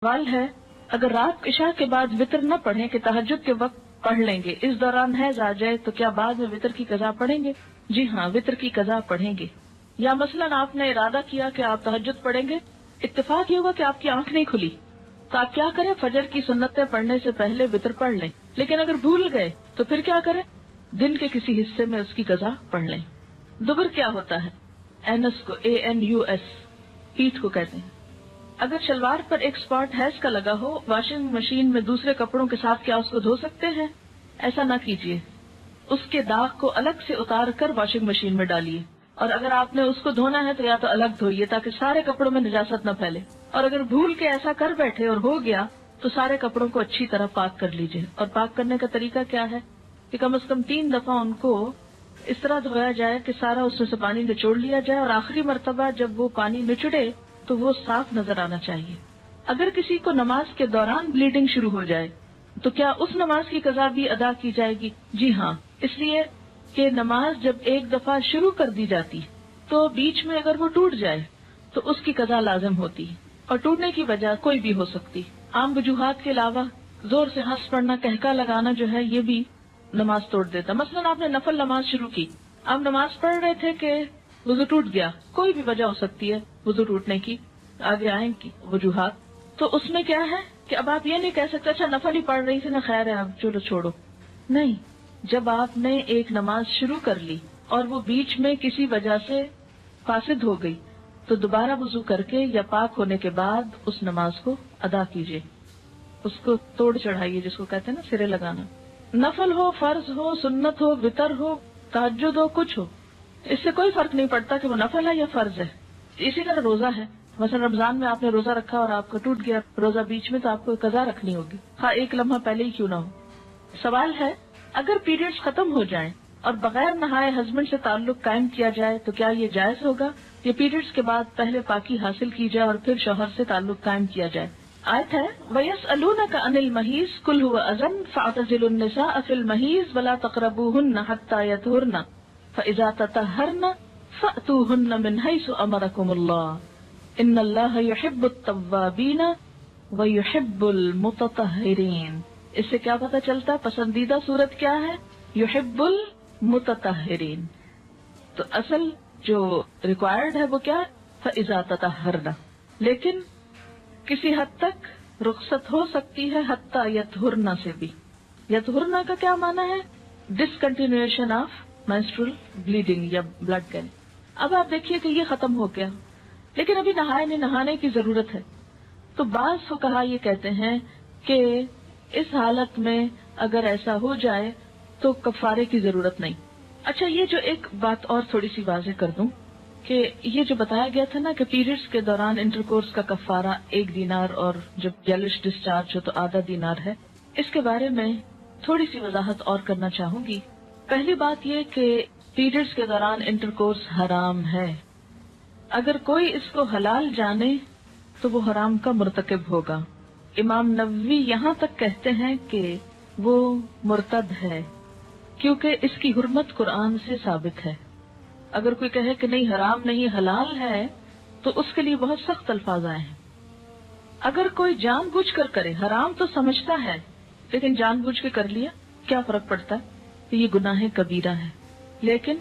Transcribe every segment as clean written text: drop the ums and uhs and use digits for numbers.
سوال ہے اگر رات عشاء کے بعد وطر نہ پڑھیں کہ تہجد کے وقت پڑھ لیں گے، اس دوران حیض آ جائے تو کیا بعد میں وطر کی قضا پڑھیں گے؟ جی ہاں، وطر کی قضا پڑھیں گے۔ یا مثلاً آپ نے ارادہ کیا کہ آپ تہجد پڑھیں گے، اتفاق یہ ہوا کہ آپ کی آنکھ نہیں کھلی، تو آپ کیا کریں؟ فجر کی سنتیں پڑھنے سے پہلے وطر پڑھ لیں۔ لیکن اگر بھول گئے تو پھر کیا کریں؟ دن کے کسی حصے میں اس کی قضا پڑھ لیں۔ دبر کیا ہوتا ہے؟ اینس کو ANUS پیٹھ کو کہتے ہیں۔ اگر شلوار پر ایک سپاٹ حیض کا لگا ہو، واشنگ مشین میں دوسرے کپڑوں کے ساتھ کیا اس کو دھو سکتے ہیں؟ ایسا نہ کیجیے، اس کے داغ کو الگ سے اتار کر واشنگ مشین میں ڈالیے، اور اگر آپ نے اس کو دھونا ہے تو یا تو الگ دھوئیے تاکہ سارے کپڑوں میں نجاست نہ پھیلے، اور اگر بھول کے ایسا کر بیٹھے اور ہو گیا تو سارے کپڑوں کو اچھی طرح پاک کر لیجیے۔ اور پاک کرنے کا طریقہ کیا ہے کہ کم از کم 3 دفعہ ان کو اس طرح دھویا جائے کہ سارا اس میں سے پانی نچوڑ لیا جائے، اور آخری مرتبہ جب وہ پانی نچڑے تو وہ صاف نظر آنا چاہیے۔ اگر کسی کو نماز کے دوران بلیڈنگ شروع ہو جائے تو کیا اس نماز کی قضا بھی ادا کی جائے گی؟ جی ہاں، اس لیے کہ نماز جب ایک دفعہ شروع کر دی جاتی تو بیچ میں اگر وہ ٹوٹ جائے تو اس کی قضا لازم ہوتی، اور ٹوٹنے کی وجہ کوئی بھی ہو سکتی۔ عام وجوہات کے علاوہ زور سے ہنس پڑنا، کہکا لگانا جو ہے یہ بھی نماز توڑ دیتا۔ مثلاً آپ نے نفل نماز شروع کی، آپ نماز پڑھ رہے تھے کہ وضو ٹوٹ گیا، کوئی بھی وجہ ہو سکتی ہے وضو ٹوٹنے کی، آگے آئیں کی وجوہات، تو اس میں کیا ہے کہ اب آپ یہ نہیں کہہ سکتے اچھا نفل ہی پڑھ رہی تھی نا، خیر ہے اب چلو چھوڑو، نہیں۔ جب آپ نے ایک نماز شروع کر لی اور وہ بیچ میں کسی وجہ سے فاسد ہو گئی تو دوبارہ وضو کر کے یا پاک ہونے کے بعد اس نماز کو ادا کیجیے، اس کو توڑ چڑھائیے، جس کو کہتے ہیں نا سرے لگانا۔ نفل ہو، فرض ہو، سنت ہو، وطر ہو، تہجد ہو، کچھ ہو، اس سے کوئی فرق نہیں پڑتا کہ وہ نفل ہے یا فرض ہے۔ اسی طرح روزہ ہے، مثلا رمضان میں آپ نے روزہ رکھا اور آپ کا ٹوٹ گیا روزہ بیچ میں تو آپ کو قضا رکھنی ہوگی، ہاں ایک لمحہ پہلے ہی کیوں نہ ہو۔ سوال ہے اگر پیریڈز ختم ہو جائیں اور بغیر نہائے ہسبینڈ سے تعلق قائم کیا جائے تو کیا یہ جائز ہوگا؟ یہ پیریڈز کے بعد پہلے پاکی حاصل کی جائے اور پھر شوہر سے تعلق قائم کیا جائے؟ آیت ہے وَيَسْأَلُونَكَ عَنِ الْمَحِيضِ قُلْ هُوَ أَذًى فَاعْتَزِلُوا النِّسَاءَ فِي الْمَحِيضِ وَلَا تَقْرَبُوهُنَّ حَتَّى يَطْهُرْنَ فَإِذَا تَطَهَّرْنَ فَأْتُوهُنَّ مِنْ حَيْثُ أَمَرَكُمُ اللَّهُ إِنَّ اللَّهَ يُحِبُّ التَّوَّابِينَ وَيُحِبُّ الْمُتَطَهِّرِينَ۔ اس سے کیا پتہ چلتا پسندیدہ صورت کیا ہے؟ يُحِبُّ الْمُتَطَهِّرِينَ۔ تو اصل جو ریکوائرڈ ہے وہ کیا ہے؟ فَإِذَا تَطَهَّرْنَ، لیکن کسی حد تک رخصت ہو سکتی ہے حتیٰ یطہرنا سے بھی۔ یطہرنا کا کیا معنی ہے؟ ڈسکنٹینیویشن آف مینسٹرل بلیڈنگ یا بلڈ کیری۔ اب آپ دیکھیے کہ یہ ختم ہو گیا لیکن ابھی نہانے کی ضرورت ہے، تو بعض فقہا یہ کہتے ہیں کہ اس حالت میں اگر ایسا ہو جائے تو کفارے کی ضرورت نہیں۔ اچھا، یہ جو ایک بات اور تھوڑی سی واضح کر دوں کہ یہ جو بتایا گیا تھا نا کہ پیریڈز کے دوران انٹرکورس کا کفارہ 1 دینار اور جب جیلش ڈسچارج ہو تو آدھا دینار ہے، اس کے بارے میں تھوڑی سی وضاحت اور کرنا چاہوں گی۔ پہلی بات یہ کہ پیریڈز کے دوران انٹرکورس حرام ہے، اگر کوئی اس کو حلال جانے تو وہ حرام کا مرتکب ہوگا۔ امام نووی یہاں تک کہتے ہیں کہ وہ مرتد ہے کیونکہ اس کی حرمت قرآن سے ثابت ہے۔ اگر کوئی کہے کہ نہیں حرام نہیں حلال ہے تو اس کے لیے بہت سخت الفاظ آئے ہیں۔ اگر کوئی جان بوجھ کر کرے، حرام تو سمجھتا ہے لیکن جان بوجھ کے کر لیا، کیا فرق پڑتا ہے؟ تو یہ گناہ کبیرہ ہے۔ لیکن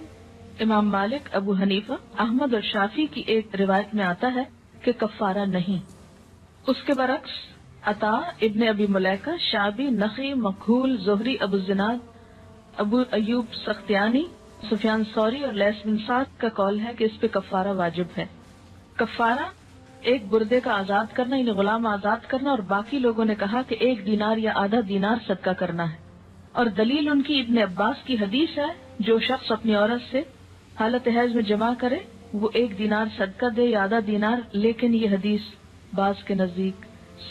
امام مالک، ابو حنیفہ، احمد اور شافعی کی ایک روایت میں آتا ہے کہ کفارہ نہیں۔ اس کے برعکس عطا، ابن ابی ملیکہ، شعبی، نخعی، مکحول، زہری، ابو الزناد، ابو ایوب سختیانی، سفیان ثوری اور لیث بن سعد کا قول ہے کہ اس پہ کفارہ واجب ہے۔ کفارہ ایک بردے کا آزاد کرنا یعنی غلام آزاد کرنا، اور باقی لوگوں نے کہا کہ 1 دینار یا آدھا دینار صدقہ کرنا ہے، اور دلیل ان کی ابن عباس کی حدیث ہے جو شخص اپنی عورت سے حالت حیض میں جمع کرے وہ 1 دینار صدقہ دے یا آدھا دینار، لیکن یہ حدیث بعض کے نزدیک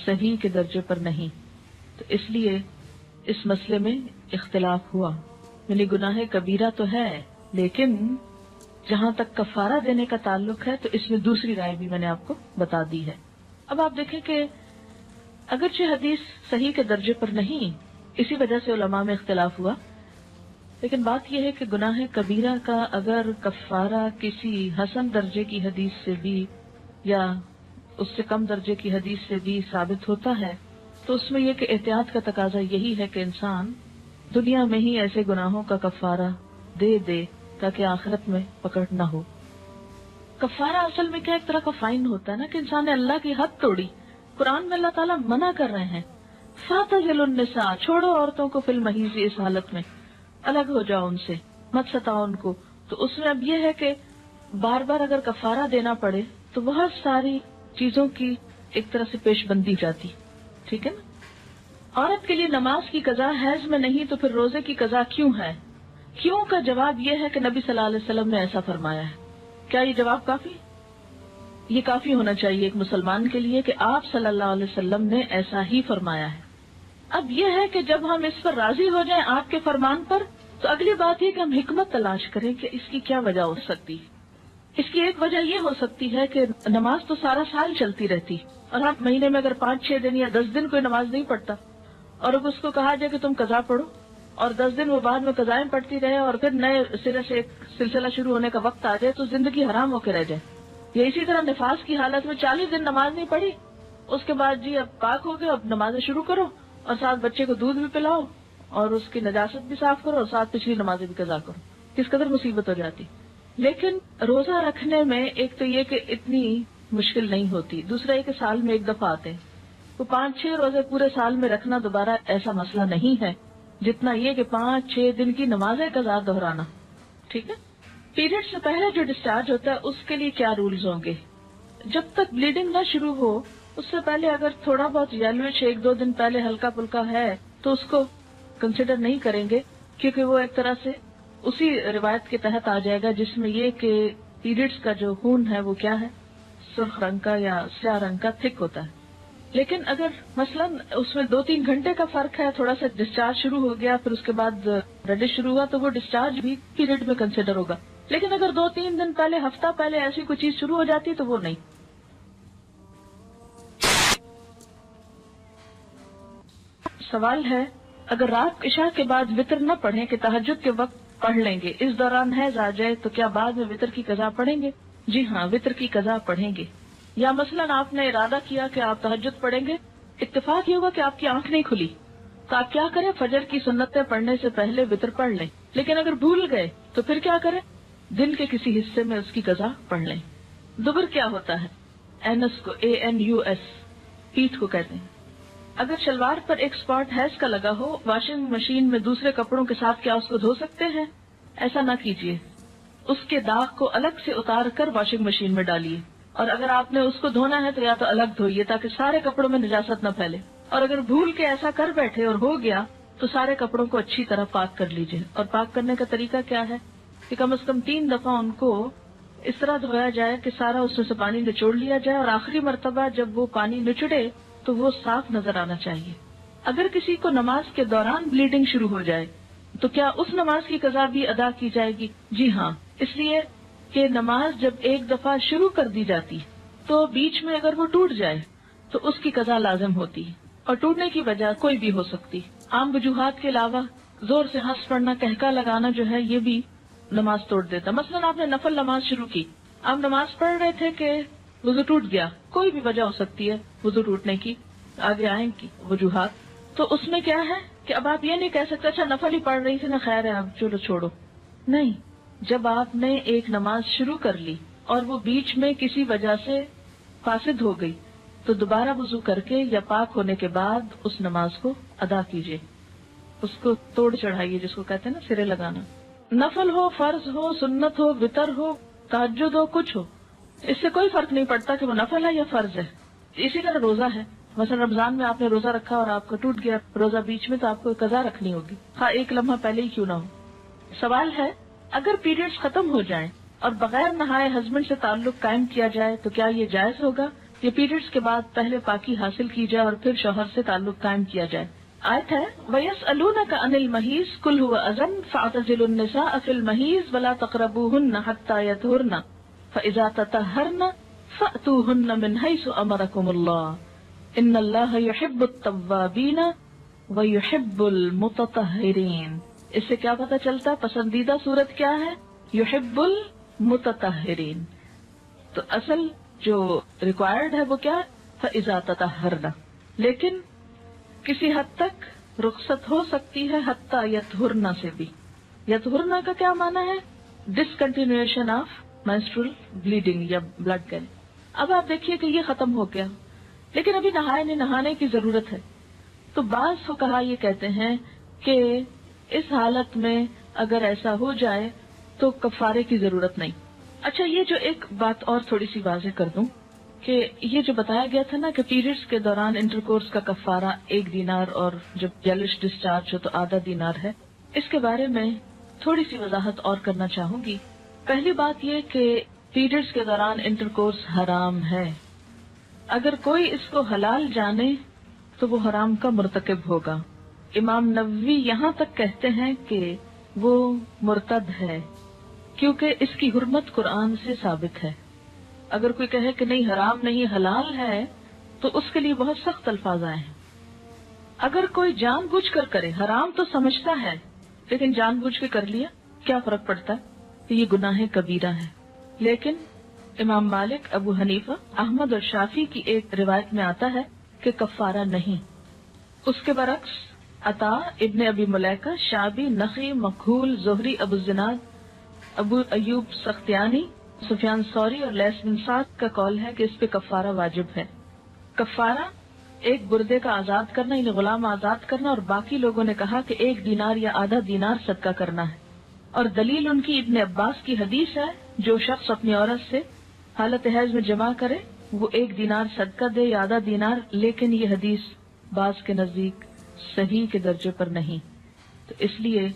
صحیح کے درجے پر نہیں، تو اس لیے اس مسئلے میں اختلاف ہوا۔ یعنی گناہ کبیرہ تو ہے لیکن جہاں تک کفارہ دینے کا تعلق ہے تو اس میں دوسری رائے بھی میں نے آپ کو بتا دی ہے۔ اب آپ دیکھیں کہ اگرچہ حدیث صحیح کے درجے پر نہیں، اسی وجہ سے علماء میں اختلاف ہوا، لیکن بات یہ ہے کہ گناہ کبیرہ کا اگر کفارہ کسی حسن درجے کی حدیث سے بھی یا اس سے کم درجے کی حدیث سے بھی ثابت ہوتا ہے، تو اس میں یہ کہ احتیاط کا تقاضا یہی ہے کہ انسان دنیا میں ہی ایسے گناہوں کا کفارہ دے دے تاکہ آخرت میں پکڑ نہ ہو۔ کفارہ اصل میں کیا ایک طرح کا فائن ہوتا ہے نا، کہ انسان نے اللہ کی حد توڑی۔ قرآن میں اللہ تعالیٰ منع کر رہے ہیں، فَاعْتَزِلُوا النِّسَاءَ، چھوڑو عورتوں کو فی الْمَحِیض، اس حالت میں الگ ہو جاؤ ان سے، مت ستاؤ ان کو۔ تو اس میں اب یہ ہے کہ بار بار اگر کفارہ دینا پڑے تو بہت ساری چیزوں کی ایک طرح سے پیش بندی جاتی، ٹھیک ہے نا۔ عورت کے لیے نماز کی قضا حیض میں نہیں تو پھر روزے کی قضا کیوں ہے؟ کیوں کا جواب یہ ہے کہ نبی صلی اللہ علیہ وسلم نے ایسا فرمایا ہے۔ کیا یہ جواب کافی؟ یہ کافی ہونا چاہیے ایک مسلمان کے لیے کہ آپ صلی اللہ علیہ وسلم نے ایسا ہی فرمایا ہے۔ اب یہ ہے کہ جب ہم اس پر راضی ہو جائیں آپ کے فرمان پر، تو اگلی بات یہ کہ ہم حکمت تلاش کریں کہ اس کی کیا وجہ ہو سکتی۔ اس کی ایک وجہ یہ ہو سکتی ہے کہ نماز تو سارا سال چلتی رہتی، اور ہم مہینے میں اگر 5-6 دن یا 10 دن کوئی نماز نہیں پڑھتا، اور اب اس کو کہا جائے کہ تم قضا پڑھو، اور 10 دن وہ بعد میں قضائیں پڑھتی رہے، اور پھر نئے سرے سے ایک سلسلہ شروع ہونے کا وقت آ جائے، تو زندگی حرام ہو کے رہ جائے۔ یا اسی طرح نفاس کی حالت میں 40 دن نماز نہیں پڑھی، اس کے بعد جی اب پاک ہو گئے، اب نمازیں شروع کرو، اور ساتھ بچے کو دودھ بھی پلاؤ، اور اس کی نجاست بھی صاف کرو، اور ساتھ پچھلی نمازیں بھی قضا کرو، کس قدر مصیبت ہو جاتی۔ لیکن روزہ رکھنے میں ایک تو یہ کہ اتنی مشکل نہیں ہوتی، دوسرا یہ کہ سال میں ایک دفعہ آتے ہیں، تو 5-6 روزے پورے سال میں رکھنا دوبارہ ایسا مسئلہ نہیں ہے جتنا یہ کہ 5-6 دن کی نمازیں قضا دہرانا، ٹھیک ہے۔ پیریڈ سے پہلے جو ڈسچارج ہوتا ہے اس کے لیے کیا رولز ہوں گے؟ جب تک بلیڈنگ نہ شروع ہو اس سے پہلے اگر تھوڑا بہت یلوش 1-2 دن پہلے ہلکا پھلکا ہے تو اس کو کنسیڈر نہیں کریں گے، کیونکہ وہ ایک طرح سے اسی روایت کے تحت آ جائے گا جس میں یہ کہ پیریڈز کا جو خون ہے وہ کیا ہے، سرخ رنگ کا یا سیاہ رنگ کا تھک ہوتا ہے۔ لیکن اگر مثلاً اس میں 2-3 گھنٹے کا فرق ہے، تھوڑا سا ڈسچارج شروع ہو گیا پھر اس کے بعد ریڈش شروع ہوا، تو وہ ڈسچارج بھی پیریڈ میں کنسیڈر ہوگا۔ لیکن اگر 2-3 دن پہلے، ہفتہ پہلے ایسی کوئی چیز شروع ہو جاتی تو وہ نہیں۔ سوال ہے، اگر رات عشاء کے بعد وطر نہ پڑھیں کہ تہجد کے وقت پڑھ لیں گے، اس دوران حیض آ جائے تو کیا بعد میں وطر کی قضا پڑھیں گے؟ جی ہاں، وطر کی قضا پڑھیں گے۔ یا مثلاً آپ نے ارادہ کیا کہ آپ تہجد پڑھیں گے، اتفاق یہ ہوا کہ آپ کی آنکھ نہیں کھلی، تو آپ کیا کریں؟ فجر کی سنتیں پڑھنے سے پہلے وطر پڑھ لیں۔ لیکن اگر بھول گئے تو پھر کیا کریں؟ دن کے کسی حصے میں اس کی قضا پڑھ لیں۔ دبر کیا ہوتا ہے؟ اینس کو ANUS، پیٹھ کو کہتے ہیں۔ اگر شلوار پر ایک اسپاٹ حیض کا لگا ہو، واشنگ مشین میں دوسرے کپڑوں کے ساتھ کیا اس کو دھو سکتے ہیں؟ ایسا نہ کیجیے، اس کے داغ کو الگ سے اتار کر واشنگ مشین میں ڈالیے، اور اگر آپ نے اس کو دھونا ہے تو یا تو الگ دھوئیے تاکہ سارے کپڑوں میں نجاست نہ پھیلے، اور اگر بھول کے ایسا کر بیٹھے اور ہو گیا تو سارے کپڑوں کو اچھی طرح پاک کر لیجیے۔ اور پاک کرنے کا طریقہ کیا ہے کہ کم از کم 3 دفعہ ان کو اس طرح دھویا جائے کہ سارا اس میں سے پانی نچوڑ لیا جائے، اور آخری مرتبہ جب وہ پانی نچڑے تو وہ صاف نظر آنا چاہیے۔ اگر کسی کو نماز کے دوران بلیڈنگ شروع ہو جائے تو کیا اس نماز کی قضا بھی ادا کی جائے گی؟ جی ہاں، اس لیے کہ نماز جب ایک دفعہ شروع کر دی جاتی تو بیچ میں اگر وہ ٹوٹ جائے تو اس کی قضا لازم ہوتی، اور ٹوٹنے کی وجہ کوئی بھی ہو سکتی۔ عام وجوہات کے علاوہ زور سے ہنس پڑنا، کہکا لگانا جو ہے یہ بھی نماز توڑ دیتا۔ مثلاً آپ نے نفل نماز شروع کی، آپ نماز پڑھ رہے تھے کہ وضو ٹوٹ گیا، کوئی بھی وجہ ہو سکتی ہے وضو ٹوٹنے کی، آگے آئیں کی وجوہات، تو اس میں کیا ہے کہ اب آپ یہ نہیں کہہ سکتے اچھا نفل ہی پڑھ رہی تھی نا، خیر ہے اب چلو چھوڑو، نہیں۔ جب آپ نے ایک نماز شروع کر لی اور وہ بیچ میں کسی وجہ سے فاسد ہو گئی تو دوبارہ وضو کر کے یا پاک ہونے کے بعد اس نماز کو ادا کیجیے، اس کو توڑ چڑھائیے، جس کو کہتے ہیں نا سرے لگانا۔ نفل ہو، فرض ہو، سنت ہو، وطر ہو، تہجد ہو، کچھ ہو، اس سے کوئی فرق نہیں پڑتا کہ وہ نفل ہے یا فرض ہے۔ اسی طرح روزہ ہے، مثلا رمضان میں آپ نے روزہ رکھا اور آپ کا ٹوٹ گیا روزہ بیچ میں، تو آپ کو قضا رکھنی ہوگی، ہاں ایک لمحہ پہلے ہی کیوں نہ ہو۔ سوال ہے، اگر پیریڈز ختم ہو جائیں اور بغیر نہائے ہسبینڈ سے تعلق قائم کیا جائے تو کیا یہ جائز ہوگا؟ یہ پیریڈز کے بعد پہلے پاکی حاصل کی جائے اور پھر شوہر سے تعلق قائم کیا جائے؟ آیت ہے وَيَسْأَلُونَكَ عَنِ الْمَحِيضِ قُلْ هُوَ أَذًى فَاعْتَزِلُوا النِّسَاءَ فِي الْمَحِيضِ وَلَا تَقْرَبُوهُنَّ حَتَّى يَطْهُرْنَ فَإِذَا تَطَهَّرْنَ فَأْتُوهُنَّ مِنْ حَيْثُ أَمَرَكُمُ اللَّهُ إِنَّ اللَّهَ يُحِبُّ التَّوَّابِينَ وَيُحِبُّ الْمُتَطَهِّرِينَ۔ اس سے کیا پتہ چلتا پسندیدہ صورت کیا ہے؟ يُحِبُّ الْمُتَطَهِّرِينَ۔ تو اصل جو ریکوائرڈ ہے وہ کیا ہے؟ فَإِذَا تَطَهَّرْنَ، لیکن کسی حد تک رخصت ہو سکتی ہے حتیٰ یطہرن سے بھی. یطہرن کا کیا معنی ہے؟ ڈسکنٹینیویشن آف menstrual بلیڈنگ یا بلڈ کیری. اب آپ دیکھیے کہ یہ ختم ہو گیا لیکن ابھی نہانے کی ضرورت ہے. تو بعض فقہا یہ کہتے ہیں کہ اس حالت میں اگر ایسا ہو جائے تو کفارے کی ضرورت نہیں. اچھا، یہ جو ایک بات اور تھوڑی سی واضح کر دوں کہ یہ جو بتایا گیا تھا نا کہ پیریڈز کے دوران انٹرکورس کا کفارہ 1 دینار اور جب یلش ڈسچارج ہو تو آدھا دینار ہے، اس کے بارے میں تھوڑی سی وضاحت اور کرنا چاہوں گی. پہلی بات یہ کہ پیریڈز کے دوران انٹرکورس حرام ہے. اگر کوئی اس کو حلال جانے تو وہ حرام کا مرتکب ہوگا. امام نووی یہاں تک کہتے ہیں کہ وہ مرتد ہے کیونکہ اس کی حرمت قرآن سے ثابت ہے. اگر کوئی کہے کہ نہیں حرام نہیں حلال ہے تو اس کے لیے بہت سخت الفاظ آئے ہیں. اگر کوئی جان بوجھ کر کرے، حرام تو سمجھتا ہے لیکن جان بوجھ کے کر لیا، کیا فرق پڑتا ہے؟ کہ یہ گناہ کبیرہ ہے. لیکن امام مالک، ابو حنیفہ، احمد اور شافی کی ایک روایت میں آتا ہے کہ کفارہ نہیں. اس کے برعکس عطا، ابن ابی ملیکہ، شعبی، نخعی، مکحول، زہری، ابو الزناد، ابو ایوب سختیانی، سفیان ثوری اور لیث بن سعد کا قول ہے کہ اس پہ کفارہ واجب ہے. کفارہ ایک بردے کا آزاد کرنا یعنی غلام آزاد کرنا، اور باقی لوگوں نے کہا کہ 1 دینار یا آدھا دینار صدقہ کرنا ہے. اور دلیل ان کی ابن عباس کی حدیث ہے، جو شخص اپنی عورت سے حالت حیض میں جمع کرے وہ 1 دینار صدقہ دے یا آدھا دینار. لیکن یہ حدیث بعض کے نزدیک صحیح کے درجے پر نہیں، تو اس لیے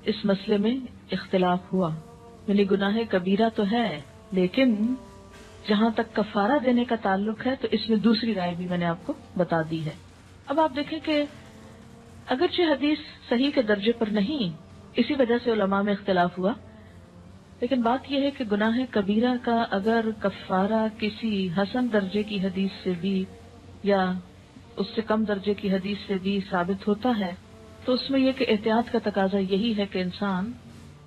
اس مسئلے میں اختلاف ہوا. یعنی گناہ کبیرہ تو ہے لیکن جہاں تک کفارہ دینے کا تعلق ہے تو اس میں دوسری رائے بھی میں نے آپ کو بتا دی ہے. اب آپ دیکھیں کہ اگرچہ حدیث صحیح کے درجے پر نہیں، اسی وجہ سے علماء میں اختلاف ہوا، لیکن بات یہ ہے کہ گناہ کبیرہ کا اگر کفارہ کسی حسن درجے کی حدیث سے بھی یا اس سے کم درجے کی حدیث سے بھی ثابت ہوتا ہے تو اس میں یہ کہ احتیاط کا تقاضا یہی ہے کہ انسان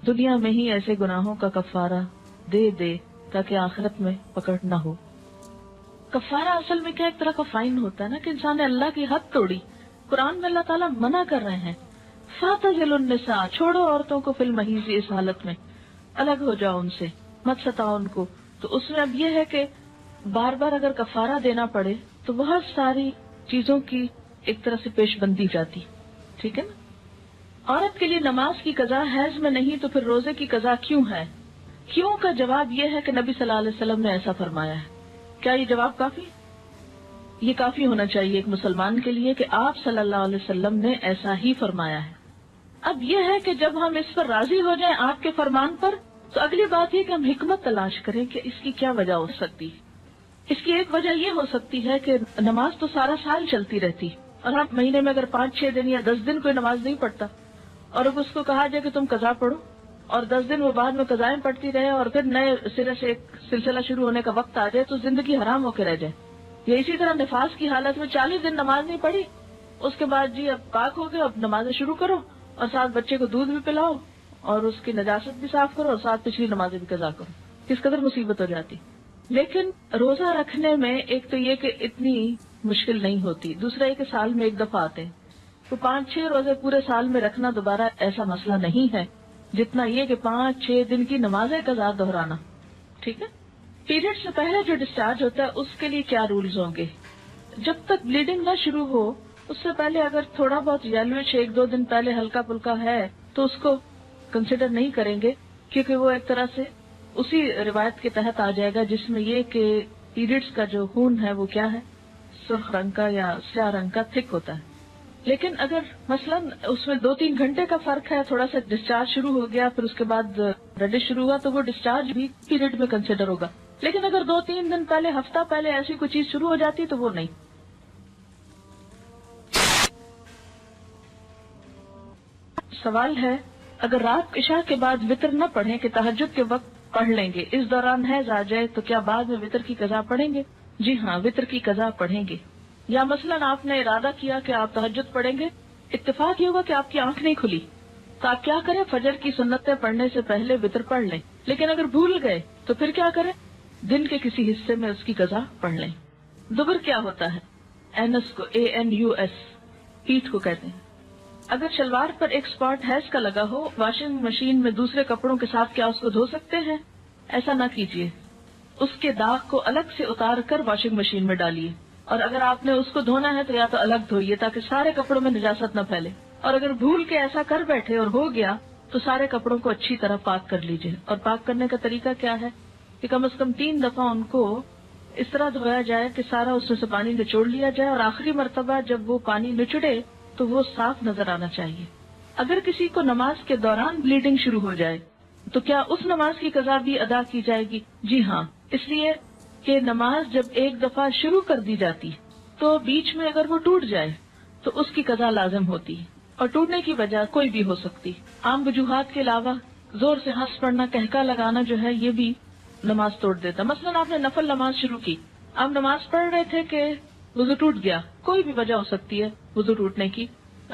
دنیا میں ہی ایسے گناہوں کا کفارہ دے دے تاکہ آخرت میں پکڑ نہ ہو. کفارہ اصل میں کیا ایک طرح کا فائن ہوتا ہے نا کہ انسان نے اللہ کی حد توڑی. قرآن میں اللہ تعالیٰ منع کر رہے ہیں فَاعْتَزِلُوا النِّسَاءَ، چھوڑو عورتوں کو فی الْمَحِیضِ، اس حالت میں الگ ہو جاؤ ان سے، مت ستاؤ ان کو. تو اس میں اب یہ ہے کہ بار بار اگر کفارہ دینا پڑے تو بہت ساری چیزوں کی ایک طرح سے پیش بندی جاتی. ٹھیک ہے نا. عورت کے لیے نماز کی قضا حیض میں نہیں تو پھر روزے کی قضا کیوں ہے؟ کیوں کا جواب یہ ہے کہ نبی صلی اللہ علیہ وسلم نے ایسا فرمایا ہے. کیا یہ جواب کافی؟ یہ کافی ہونا چاہیے ایک مسلمان کے لیے کہ آپ صلی اللہ علیہ وسلم نے ایسا ہی فرمایا ہے. اب یہ ہے کہ جب ہم اس پر راضی ہو جائیں آپ کے فرمان پر تو اگلی بات یہ کہ ہم حکمت تلاش کریں کہ اس کی کیا وجہ ہو سکتی. اس کی ایک وجہ یہ ہو سکتی ہے کہ نماز تو سارا سال چلتی رہتی اور ہم مہینے میں اگر 5-6 دن یا 10 دن کوئی نماز نہیں پڑھتا اور اب اس کو کہا جائے کہ تم قضا پڑھو اور 10 دن وہ بعد میں قضائیں پڑھتی رہے اور پھر نئے سرے سے ایک سلسلہ شروع ہونے کا وقت آ جائے تو زندگی حرام ہو کے رہ جائے. یا اسی طرح نفاس کی حالت میں 40 دن نماز نہیں پڑھی، اس کے بعد جی اب پاک ہو گئے، اب نمازیں شروع کرو اور ساتھ بچے کو دودھ بھی پلاؤ اور اس کی نجاست بھی صاف کرو اور ساتھ پچھلی نمازیں بھی قضا کرو. کس قدر مصیبت ہو جاتی. لیکن روزہ رکھنے میں ایک تو یہ کہ اتنی مشکل نہیں ہوتی، دوسرا یہ کہ سال میں ایک دفعہ آتے ہیں تو 5-6 روزے پورے سال میں رکھنا دوبارہ ایسا مسئلہ نہیں ہے جتنا یہ کہ 5-6 دن کی نمازیں قضا دہرانا. ٹھیک ہے. پیریڈ سے پہلے جو ڈسچارج ہوتا ہے اس کے لیے کیا رولز ہوں گے؟ جب تک بلیڈنگ نہ شروع ہو اس سے پہلے اگر تھوڑا بہت یلوش 1-2 دن پہلے ہلکا پھلکا ہے تو اس کو کنسیڈر نہیں کریں گے کیونکہ وہ ایک طرح سے اسی روایت کے تحت آ جائے گا جس میں یہ کہ پیریڈز کا جو خون ہے وہ کیا ہے، سرخ رنگ کا یا سیاہ رنگ کا تھک ہوتا ہے. لیکن اگر مثلاً اس میں 2-3 گھنٹے کا فرق ہے، تھوڑا سا ڈسچارج شروع ہو گیا پھر اس کے بعد ریڈش شروع ہوا تو وہ ڈسچارج بھی پیریڈ میں کنسیڈر ہوگا. لیکن اگر 2-3 دن پہلے، ہفتہ پہلے ایسی کوئی چیز شروع ہو جاتی تو وہ نہیں. سوال ہے اگر رات عشاء کے بعد وطر نہ پڑھیں کہ تہجد کے وقت پڑھ لیں گے، اس دوران حیض آ جائے تو کیا بعد میں وطر کی قضا پڑھیں گے؟ جی ہاں، وطر کی قضا پڑھیں گے. یا مثلاً آپ نے ارادہ کیا کہ آپ تہجد پڑھیں گے، اتفاق یہ ہوگا کہ آپ کی آنکھ نہیں کھلی تو آپ کیا کریں؟ فجر کی سنتیں پڑھنے سے پہلے وطر پڑھ لیں. لیکن اگر بھول گئے تو پھر کیا کریں؟ دن کے کسی حصے میں اس کی قضا پڑھ لیں۔ دبر کیا ہوتا ہے؟ اینس کو ANUS پیٹھ کو کہتے ہیں۔ اگر شلوار پر ایک اسپاٹ ہیز کا لگا ہو، واشنگ مشین میں دوسرے کپڑوں کے ساتھ کیا اس کو دھو سکتے ہیں؟ ایسا نہ کیجیے، اس کے داغ کو الگ سے اتار کر واشنگ مشین میں ڈالیے، اور اگر آپ نے اس کو دھونا ہے تو یا تو الگ دھوئیے تاکہ سارے کپڑوں میں نجاست نہ پھیلے، اور اگر بھول کے ایسا کر بیٹھے اور ہو گیا تو سارے کپڑوں کو اچھی طرح پاک کر لیجیے۔ اور پاک کرنے کا طریقہ کیا ہے کہ کم از کم 3 دفعہ ان کو اس طرح دھویا جائے کہ سارا اس میں سے پانی نچوڑ لیا جائے، اور آخری مرتبہ جب وہ پانی نچڑے تو وہ صاف نظر آنا چاہیے۔ اگر کسی کو نماز کے دوران بلیڈنگ شروع ہو جائے تو کیا اس نماز کی قضا بھی ادا کی جائے گی؟ جی ہاں، اس لیے کہ نماز جب ایک دفعہ شروع کر دی جاتی تو بیچ میں اگر وہ ٹوٹ جائے تو اس کی قضا لازم ہوتی ہے، اور ٹوٹنے کی وجہ کوئی بھی ہو سکتی۔ عام وجوہات کے علاوہ زور سے ہنس پڑنا، کہکا لگانا جو ہے یہ بھی نماز توڑ دیتا۔ مثلا آپ نے نفل نماز شروع کی، آپ نماز پڑھ رہے تھے کہ وضو ٹوٹ گیا، کوئی بھی وجہ ہو سکتی ہے وضو ٹوٹنے کی،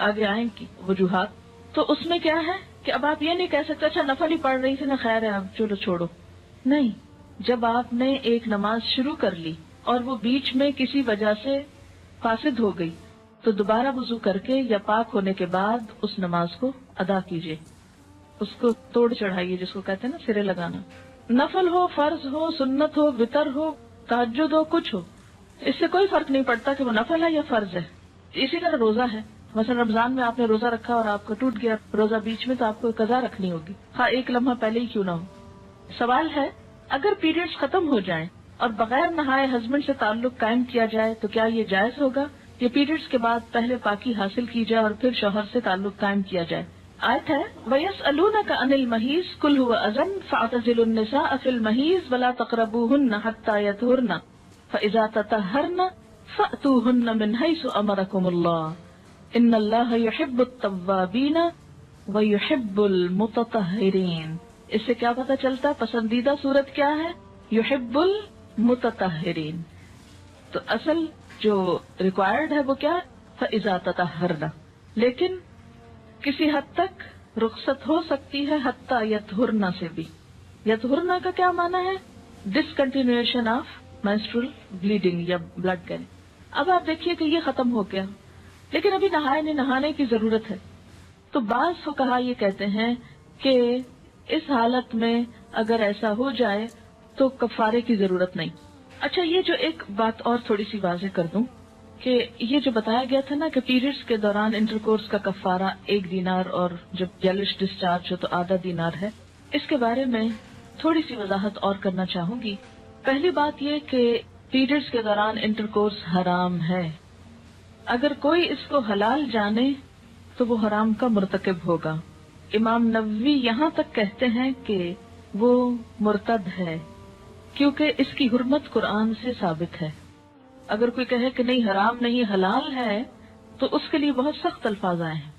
آگے آئیں کی وجوہات، تو اس میں کیا ہے کہ اب آپ یہ نہیں کہہ سکتے اچھا نفل ہی پڑھ رہی تھی نا، خیر ہے اب چلو چھوڑو، نہیں۔ جب آپ نے ایک نماز شروع کر لی اور وہ بیچ میں کسی وجہ سے فاسد ہو گئی تو دوبارہ وضو کر کے یا پاک ہونے کے بعد اس نماز کو ادا کیجیے، اس کو توڑ چڑھائیے، جس کو کہتے ہیں نا سرے لگانا۔ نفل ہو، فرض ہو، سنت ہو، وتر ہو، تہجد ہو، کچھ ہو، اس سے کوئی فرق نہیں پڑتا کہ وہ نفل ہے یا فرض ہے۔ اسی طرح روزہ ہے، مثلا رمضان میں آپ نے روزہ رکھا اور آپ کا ٹوٹ گیا روزہ بیچ میں تو آپ کو قضا رکھنی ہوگی، ہاں ایک لمحہ پہلے ہی کیوں نہ ہو۔ سوال ہے اگر پیریڈز ختم ہو جائیں اور بغیر نہائے ہسبینڈ سے تعلق قائم کیا جائے تو کیا یہ جائز ہوگا؟ یہ پیریڈز کے بعد پہلے پاکی حاصل کی جائے اور پھر شوہر سے تعلق قائم کیا جائے۔ آیت ہے وَيَسْأَلُونَكَ عَنِ الْمَحِيضِ قُلْ هُوَ أَذًى فَاعْتَزِلُوا النِّسَاءَ فِي الْمَحِيضِ وَلَا تَقْرَبُوهُنَّ حَتَّى يَطْهُرْنَ فَإِذَا تَطَهَّرْنَ فَأْتُوهُنَّ مِنْ حَيْثُ أَمَرَكُمُ اللَّهُ إِنَّ اللَّهَ يُحِبُّ التَّوَّابِينَ وَيُحِبُّ الْمُتَطَهِّرِينَ۔ اس سے کیا پتہ چلتا پسندیدہ صورت کیا ہے؟ يُحِبُّ الْمُتَطَهِّرِينَ۔ تو اصل جو ریکوائرڈ ہے وہ کیا ہے؟ فَإِذَا تَطَهَّرْنَ، لیکن کسی حد تک رخصت ہو سکتی ہے حتیٰ یطہرنا سے بھی۔ یطہرنا کا کیا معنی ہے؟ ڈسکنٹینیوشن آف مینسٹرل بلیڈنگ یا بلڈ کہنے۔ اب آپ دیکھیے کہ یہ ختم ہو گیا لیکن ابھی نہانے کی ضرورت ہے، تو بعض فقہا یہ کہتے ہیں کہ اس حالت میں اگر ایسا ہو جائے تو کفارے کی ضرورت نہیں۔ اچھا یہ جو ایک بات اور تھوڑی سی واضح کر دوں کہ یہ جو بتایا گیا تھا نا کہ پیریڈز کے دوران انٹرکورس کا کفارہ 1 دینار اور جب یلش ڈسچارج ہو تو آدھا دینار ہے، اس کے بارے میں تھوڑی سی وضاحت اور کرنا چاہوں گی۔ پہلی بات یہ کہ پیریڈز کے دوران انٹرکورس حرام ہے، اگر کوئی اس کو حلال جانے تو وہ حرام کا مرتکب ہوگا۔ امام نووی یہاں تک کہتے ہیں کہ وہ مرتد ہے کیونکہ اس کی حرمت قرآن سے ثابت ہے۔ اگر کوئی کہے کہ نہیں حرام نہیں حلال ہے تو اس کے لیے بہت سخت الفاظ آئے ہیں۔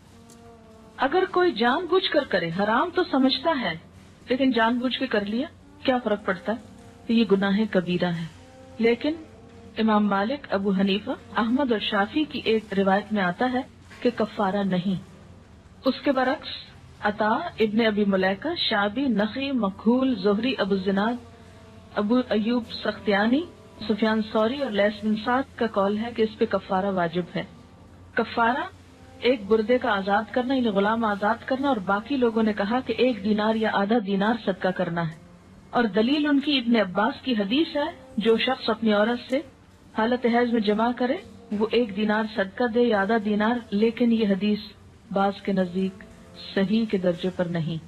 اگر کوئی جان بوجھ کر کرے، حرام تو سمجھتا ہے لیکن جان بوجھ کے کر لیا، کیا فرق پڑتا ہے؟ تو یہ گناہ کبیرہ ہے۔ لیکن امام مالک، ابو حنیفہ، احمد اور شافعی کی ایک روایت میں آتا ہے کہ کفارہ نہیں۔ اس کے برعکس عطا، ابن ابی ملیکہ، شعبی، نخعی، مکحول، زہری، ابو الزناد، ابو ایوب سختیانی، سفیان ثوری اور لیث بن سعد کا قول ہے کہ اس پہ کفارہ واجب ہے۔ کفارہ ایک بردے کا آزاد کرنا یعنی غلام آزاد کرنا، اور باقی لوگوں نے کہا کہ 1 دینار یا آدھا دینار صدقہ کرنا ہے، اور دلیل ان کی ابن عباس کی حدیث ہے جو شخص اپنی عورت سے حالت حیض میں جمع کرے وہ 1 دینار صدقہ دے یا آدھا دینار، لیکن یہ حدیث بعض کے نزدیک صحیح کے درجے پر نہیں،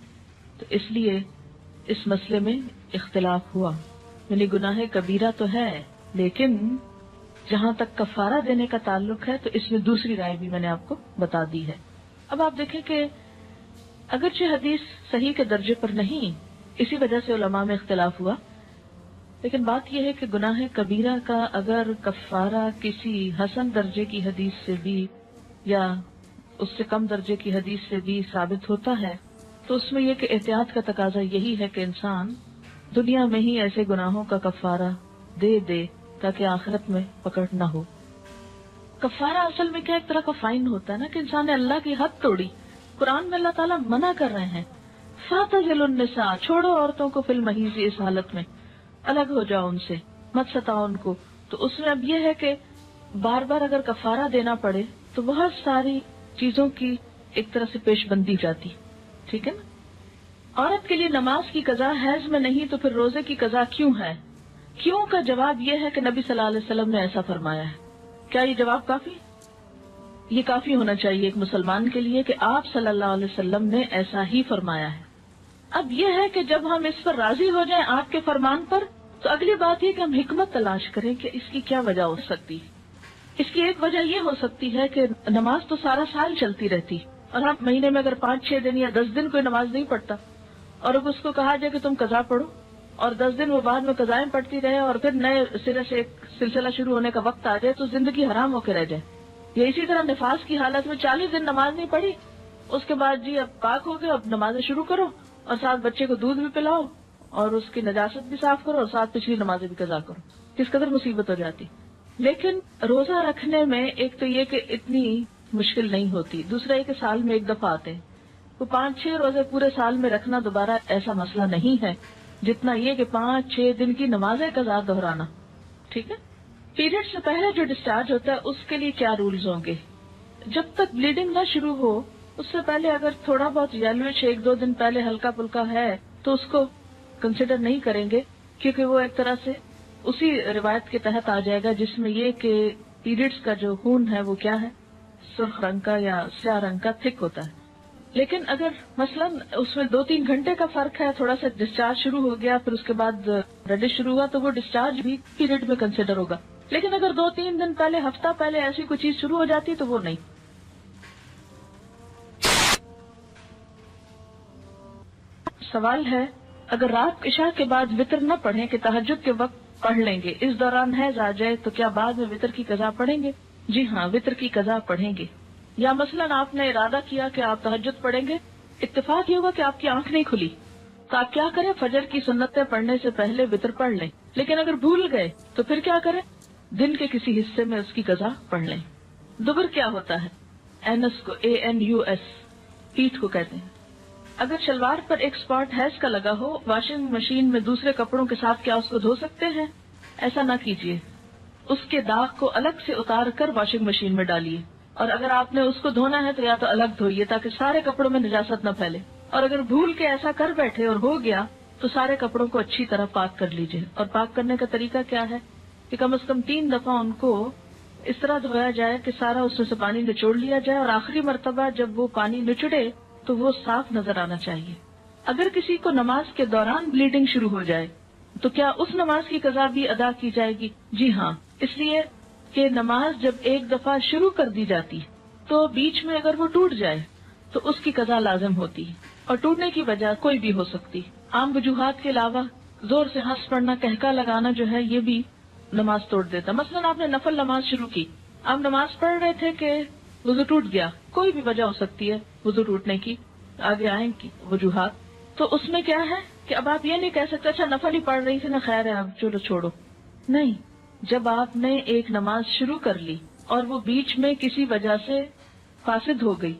تو اس لیے اس مسئلے میں اختلاف ہوا۔ یعنی گناہ کبیرہ تو ہے لیکن جہاں تک کفارہ دینے کا تعلق ہے تو اس میں دوسری رائے بھی میں نے آپ کو بتا دی ہے۔ اب آپ دیکھیں کہ اگرچہ حدیث صحیح کے درجے پر نہیں، اسی وجہ سے علماء میں اختلاف ہوا، لیکن بات یہ ہے کہ گناہ کبیرہ کا اگر کفارہ کسی حسن درجے کی حدیث سے بھی یا اس سے کم درجے کی حدیث سے بھی ثابت ہوتا ہے تو اس میں یہ کہ احتیاط کا تقاضا یہی ہے کہ انسان دنیا میں ہی ایسے گناہوں کا کفارہ دے تاکہ آخرت میں پکڑ نہ ہو۔ کفارہ اصل میں کیا ایک طرح کا فائن ہوتا ہے نا کہ انسان نے اللہ کی حد توڑی۔ قرآن میں اللہ تعالیٰ منع کر رہے ہیں فَاعْتَزِلُوا النِّسَاءَ، چھوڑو عورتوں کو فی الْمَحِیضِ، اس حالت میں الگ ہو جاؤ ان سے، مت ستاؤ ان کو. تو اس میں اب یہ ہے کہ بار بار اگر کفارہ دینا پڑے تو بہت ساری چیزوں کی ایک طرح سے پیش بندی جاتی. ٹھیک ہے نا. عورت کے لیے نماز کی قضا حیض میں نہیں تو پھر روزے کی قضا کیوں ہے؟ کیوں کا جواب یہ ہے کہ نبی صلی اللہ علیہ وسلم نے ایسا فرمایا ہے. کیا یہ جواب کافی؟ یہ کافی ہونا چاہیے ایک مسلمان کے لیے کہ آپ صلی اللہ علیہ وسلم نے ایسا ہی فرمایا ہے. اب یہ ہے کہ جب ہم اس پر راضی ہو جائیں آپ کے فرمان پر تو اگلی بات یہ کہ ہم حکمت تلاش کریں کہ اس کی کیا وجہ ہو سکتی. اس کی ایک وجہ یہ ہو سکتی ہے کہ نماز تو سارا سال چلتی رہتی اور ہم مہینے میں اگر 5-6 دن یا 10 دن کوئی نماز نہیں پڑھتا اور اب اس کو کہا جائے کہ تم قضا پڑھو اور 10 دن وہ بعد میں قضائیں پڑھتی رہے اور پھر نئے سرے سے ایک سلسلہ شروع ہونے کا وقت آ جائے تو زندگی حرام ہو کے رہ جائے. یا اسی طرح نفاس کی حالت میں 40 دن نماز نہیں پڑھی، اس کے بعد جی اب پاک ہو گئے، اب نمازیں شروع کرو اور ساتھ بچے کو دودھ بھی پلاؤ اور اس کی نجاست بھی صاف کرو اور ساتھ پچھلی نمازیں بھی قضا کرو. کس قدر مصیبت ہو جاتی. لیکن روزہ رکھنے میں ایک تو یہ کہ اتنی مشکل نہیں ہوتی، دوسرا یہ کہ سال میں ایک دفعہ آتے ہیں. وہ 5-6 روزے پورے سال میں رکھنا دوبارہ ایسا مسئلہ نہیں ہے جتنا یہ کہ 5-6 دن کی نمازیں قضا دہرانا. ٹھیک ہے. پیریڈ سے پہلے جو ڈسچارج ہوتا ہے اس کے لیے کیا رولز ہوں گے؟ جب تک بلیڈنگ نہ شروع ہو اس سے پہلے اگر تھوڑا بہت یلوش 1-2 دن پہلے ہلکا پھلکا ہے تو اس کو کنسیڈر نہیں کریں گے کیونکہ وہ ایک طرح سے اسی روایت کے تحت آ جائے گا جس میں یہ کہ پیریڈز کا جو خون ہے وہ کیا ہے، سرخ رنگ کا یا سیاہ رنگ کا تھک ہوتا ہے. لیکن اگر مثلاً اس میں 2-3 گھنٹے کا فرق ہے، تھوڑا سا ڈسچارج شروع ہو گیا پھر اس کے بعد ریڈش شروع ہوا تو وہ ڈسچارج بھی پیریڈ میں کنسیڈر ہوگا. لیکن اگر 2-3 دن پہلے، ہفتہ پہلے ایسی کوئی چیز شروع ہو جاتی تو وہ نہیں. سوال ہے اگر رات عشاء کے بعد وطر نہ پڑھیں کہ تہجد کے وقت پڑھ لیں گے، اس دوران حیض آ جائے تو کیا بعد میں وطر کی قضا پڑھیں گے؟ جی ہاں، وطر کی قضا پڑھیں گے. یا مثلاً آپ نے ارادہ کیا کہ آپ تہجد پڑھیں گے، اتفاق یہ ہوا کہ آپ کی آنکھ نہیں کھلی تو آپ کیا کریں؟ فجر کی سنتیں پڑھنے سے پہلے وطر پڑھ لیں. لیکن اگر بھول گئے تو پھر کیا کریں؟ دن کے کسی حصے میں اس کی قضا پڑھ لیں. دبر کیا ہوتا ہے؟ اینس کو ANUS پیٹھ کو کہتے ہیں. اگر شلوار پر ایک اسپاٹ حیض کا لگا ہو واشنگ مشین میں دوسرے کپڑوں کے ساتھ کیا اس کو دھو سکتے ہیں؟ ایسا نہ کیجیے. اس کے داغ کو الگ سے اتار کر واشنگ مشین میں ڈالیے اور اگر آپ نے اس کو دھونا ہے تو یا تو الگ دھوئیے تاکہ سارے کپڑوں میں نجاست نہ پھیلے. اور اگر بھول کے ایسا کر بیٹھے اور ہو گیا تو سارے کپڑوں کو اچھی طرح پاک کر لیجیے. اور پاک کرنے کا طریقہ کیا ہے کہ کم از کم 3 دفعہ ان کو اس طرح دھویا جائے کہ سارا اس میں سے پانی نچوڑ لیا جائے اور آخری مرتبہ جب وہ پانی نچڑے تو وہ صاف نظر آنا چاہیے. اگر کسی کو نماز کے دوران بلیڈنگ شروع ہو جائے تو کیا اس نماز کی قضا بھی ادا کی جائے گی؟ جی ہاں، اس لیے کہ نماز جب ایک دفعہ شروع کر دی جاتی تو بیچ میں اگر وہ ٹوٹ جائے تو اس کی قضا لازم ہوتی ہے. اور ٹوٹنے کی وجہ کوئی بھی ہو سکتی. عام وجوہات کے علاوہ زور سے ہنس پڑنا، کہکا لگانا جو ہے یہ بھی نماز توڑ دیتا. مثلاً آپ نے نفل نماز شروع کی، آپ نماز پڑھ رہے تھے کہ وضو ٹوٹ گیا، کوئی بھی وجہ ہو سکتی ہے وضو ٹوٹنے کی، آگے آئیں کی وجوہات. تو اس میں کیا ہے کہ اب آپ یہ نہیں کہہ سکتے اچھا نفل ہی پڑھ رہی تھی نا، خیر ہے اب چلو چھوڑو. نہیں، جب آپ نے ایک نماز شروع کر لی اور وہ بیچ میں کسی وجہ سے فاسد ہو گئی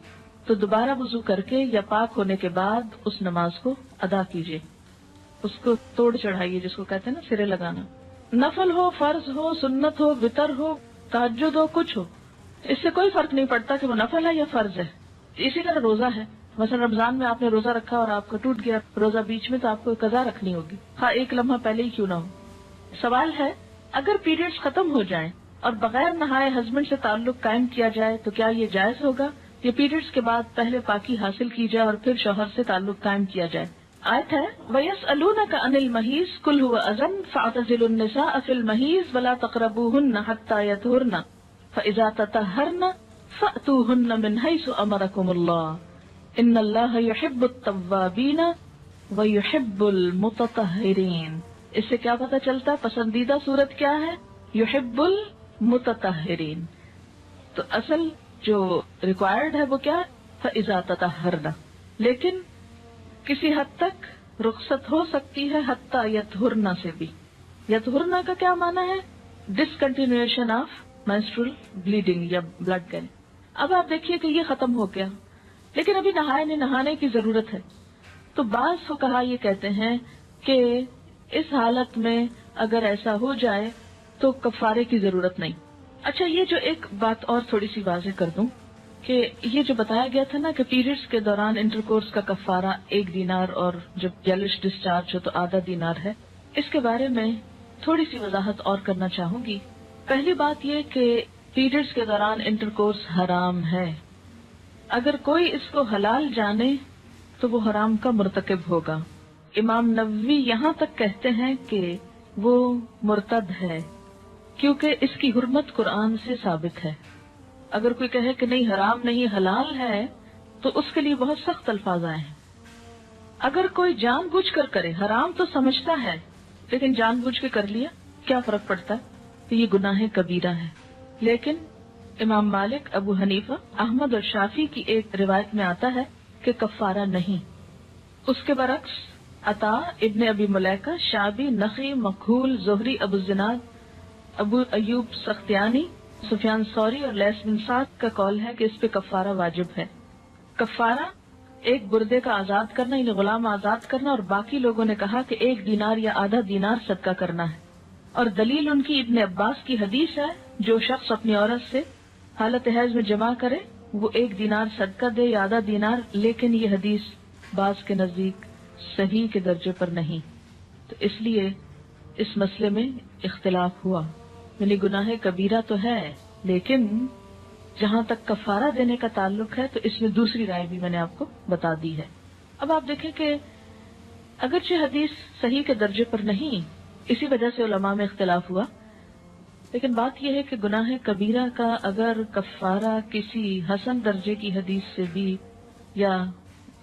تو دوبارہ وضو کر کے یا پاک ہونے کے بعد اس نماز کو ادا کیجیے. اس کو توڑ چڑھائیے جس کو کہتے ہیں نا سرے لگانا. نفل ہو، فرض ہو، سنت ہو، وطر ہو، تہجد ہو، کچھ ہو، اس سے کوئی فرق نہیں پڑتا کہ وہ نفل ہے یا فرض ہے. اسی طرح روزہ ہے. مثلا رمضان میں آپ نے روزہ رکھا اور آپ کا ٹوٹ گیا روزہ بیچ میں تو آپ کو قضا رکھنی ہوگی، ہاں ایک لمحہ پہلے ہی کیوں نہ ہو. سوال ہے اگر پیریڈز ختم ہو جائیں اور بغیر نہائے ہسبینڈ سے تعلق قائم کیا جائے تو کیا یہ جائز ہوگا؟ یہ پیریڈز کے بعد پہلے پاکی حاصل کی جائے اور پھر شوہر سے تعلق قائم کیا جائے. آیت ہے وَيَسْأَلُونَكَ عَنِ الْمَحِيضِ قُلْ هُوَ أَذًى فَاعْتَزِلُوا النِّسَاءَ فِي الْمَحِيضِ وَلَا تَقْرَبُوهُنَّ حَتَّى يَطْهُرْنَ فَإِذَا تَطَهَّرْنَ فَأْتُوهُنَّ مِنْ حَيْثُ أَمَرَكُمُ اللَّهُ إِنَّ اللَّهَ يُحِبُّ التَّوَّابِينَ وَيُحِبُّ الْمُتَطَهِّرِينَ. اس سے کیا پتہ چلتا پسندیدہ صورت کیا ہے؟ يُحِبُّ الْمُتَطَهِّرِينَ. تو اصل جو ریکوائرڈ ہے وہ کیا ہے؟ فَإِذَا تَطَهَّرْنَ. لیکن کسی حد تک رخصت ہو سکتی ہے حتیٰ یطہرن سے بھی. یطہرن کا کیا معنی ہے؟ ڈسکنٹینیوشن آف مینسٹرل بلیڈنگ یا بلڈ گیل. اب آپ دیکھیے کہ یہ ختم ہو گیا لیکن ابھی نہانے کی ضرورت ہے. تو بعض فقہا یہ کہتے ہیں کہ اس حالت میں اگر ایسا ہو جائے تو کفارے کی ضرورت نہیں۔ اچھا، یہ جو ایک بات اور تھوڑی سی واضح کر دوں کہ یہ جو بتایا گیا تھا نا کہ پیریڈز کے دوران انٹرکورس کا کفارہ 1 دینار اور جب یلش ڈسچارج ہو تو آدھا دینار ہے، اس کے بارے میں تھوڑی سی وضاحت اور کرنا چاہوں گی۔ پہلی بات یہ کہ پیریڈز کے دوران انٹرکورس حرام ہے، اگر کوئی اس کو حلال جانے تو وہ حرام کا مرتکب ہوگا۔ امام نووی یہاں تک کہتے ہیں کہ وہ مرتد ہے، کیونکہ اس کی حرمت قرآن سے ثابت ہے۔ اگر کوئی کہے کہ نہیں حرام نہیں حلال ہے تو اس کے لیے بہت سخت الفاظ آئے ہیں۔ اگر کوئی جان بوجھ کر کرے، حرام تو سمجھتا ہے لیکن جان بوجھ کے کر لیا، کیا فرق پڑتا ہے؟ تو یہ گناہ کبیرہ ہے۔ لیکن امام مالک، ابو حنیفہ، احمد اور شافعی کی ایک روایت میں آتا ہے کہ کفارہ نہیں۔ اس کے برعکس عطا، ابن ابی ملیکہ، شعبی، نخعی، مکحول، زہری، ابو الزناد، ابو ایوب سختیانی، سفیان ثوری اور لیث بن سعد کا قول ہے کہ اس پہ کفارہ واجب ہے۔ کفارہ ایک بردے کا آزاد کرنا، یعنی غلام آزاد کرنا، اور باقی لوگوں نے کہا کہ 1 دینار یا آدھا دینار صدقہ کرنا ہے۔ اور دلیل ان کی ابن عباس کی حدیث ہے، جو شخص اپنی عورت سے حالت حیض میں جمع کرے وہ 1 دینار صدقہ دے یا آدھا دینار، لیکن یہ حدیث بعض کے نزدیک صحیح کے درجے پر نہیں، تو اس لیے اس مسئلے میں اختلاف ہوا۔ یعنی گناہ کبیرہ تو ہے، لیکن جہاں تک کفارہ دینے کا تعلق ہے تو اس میں دوسری رائے بھی میں نے آپ کو بتا دی ہے۔ اب آپ دیکھیں کہ اگرچہ حدیث صحیح کے درجے پر نہیں، اسی وجہ سے علماء میں اختلاف ہوا، لیکن بات یہ ہے کہ گناہ کبیرہ کا اگر کفارہ کسی حسن درجے کی حدیث سے بھی یا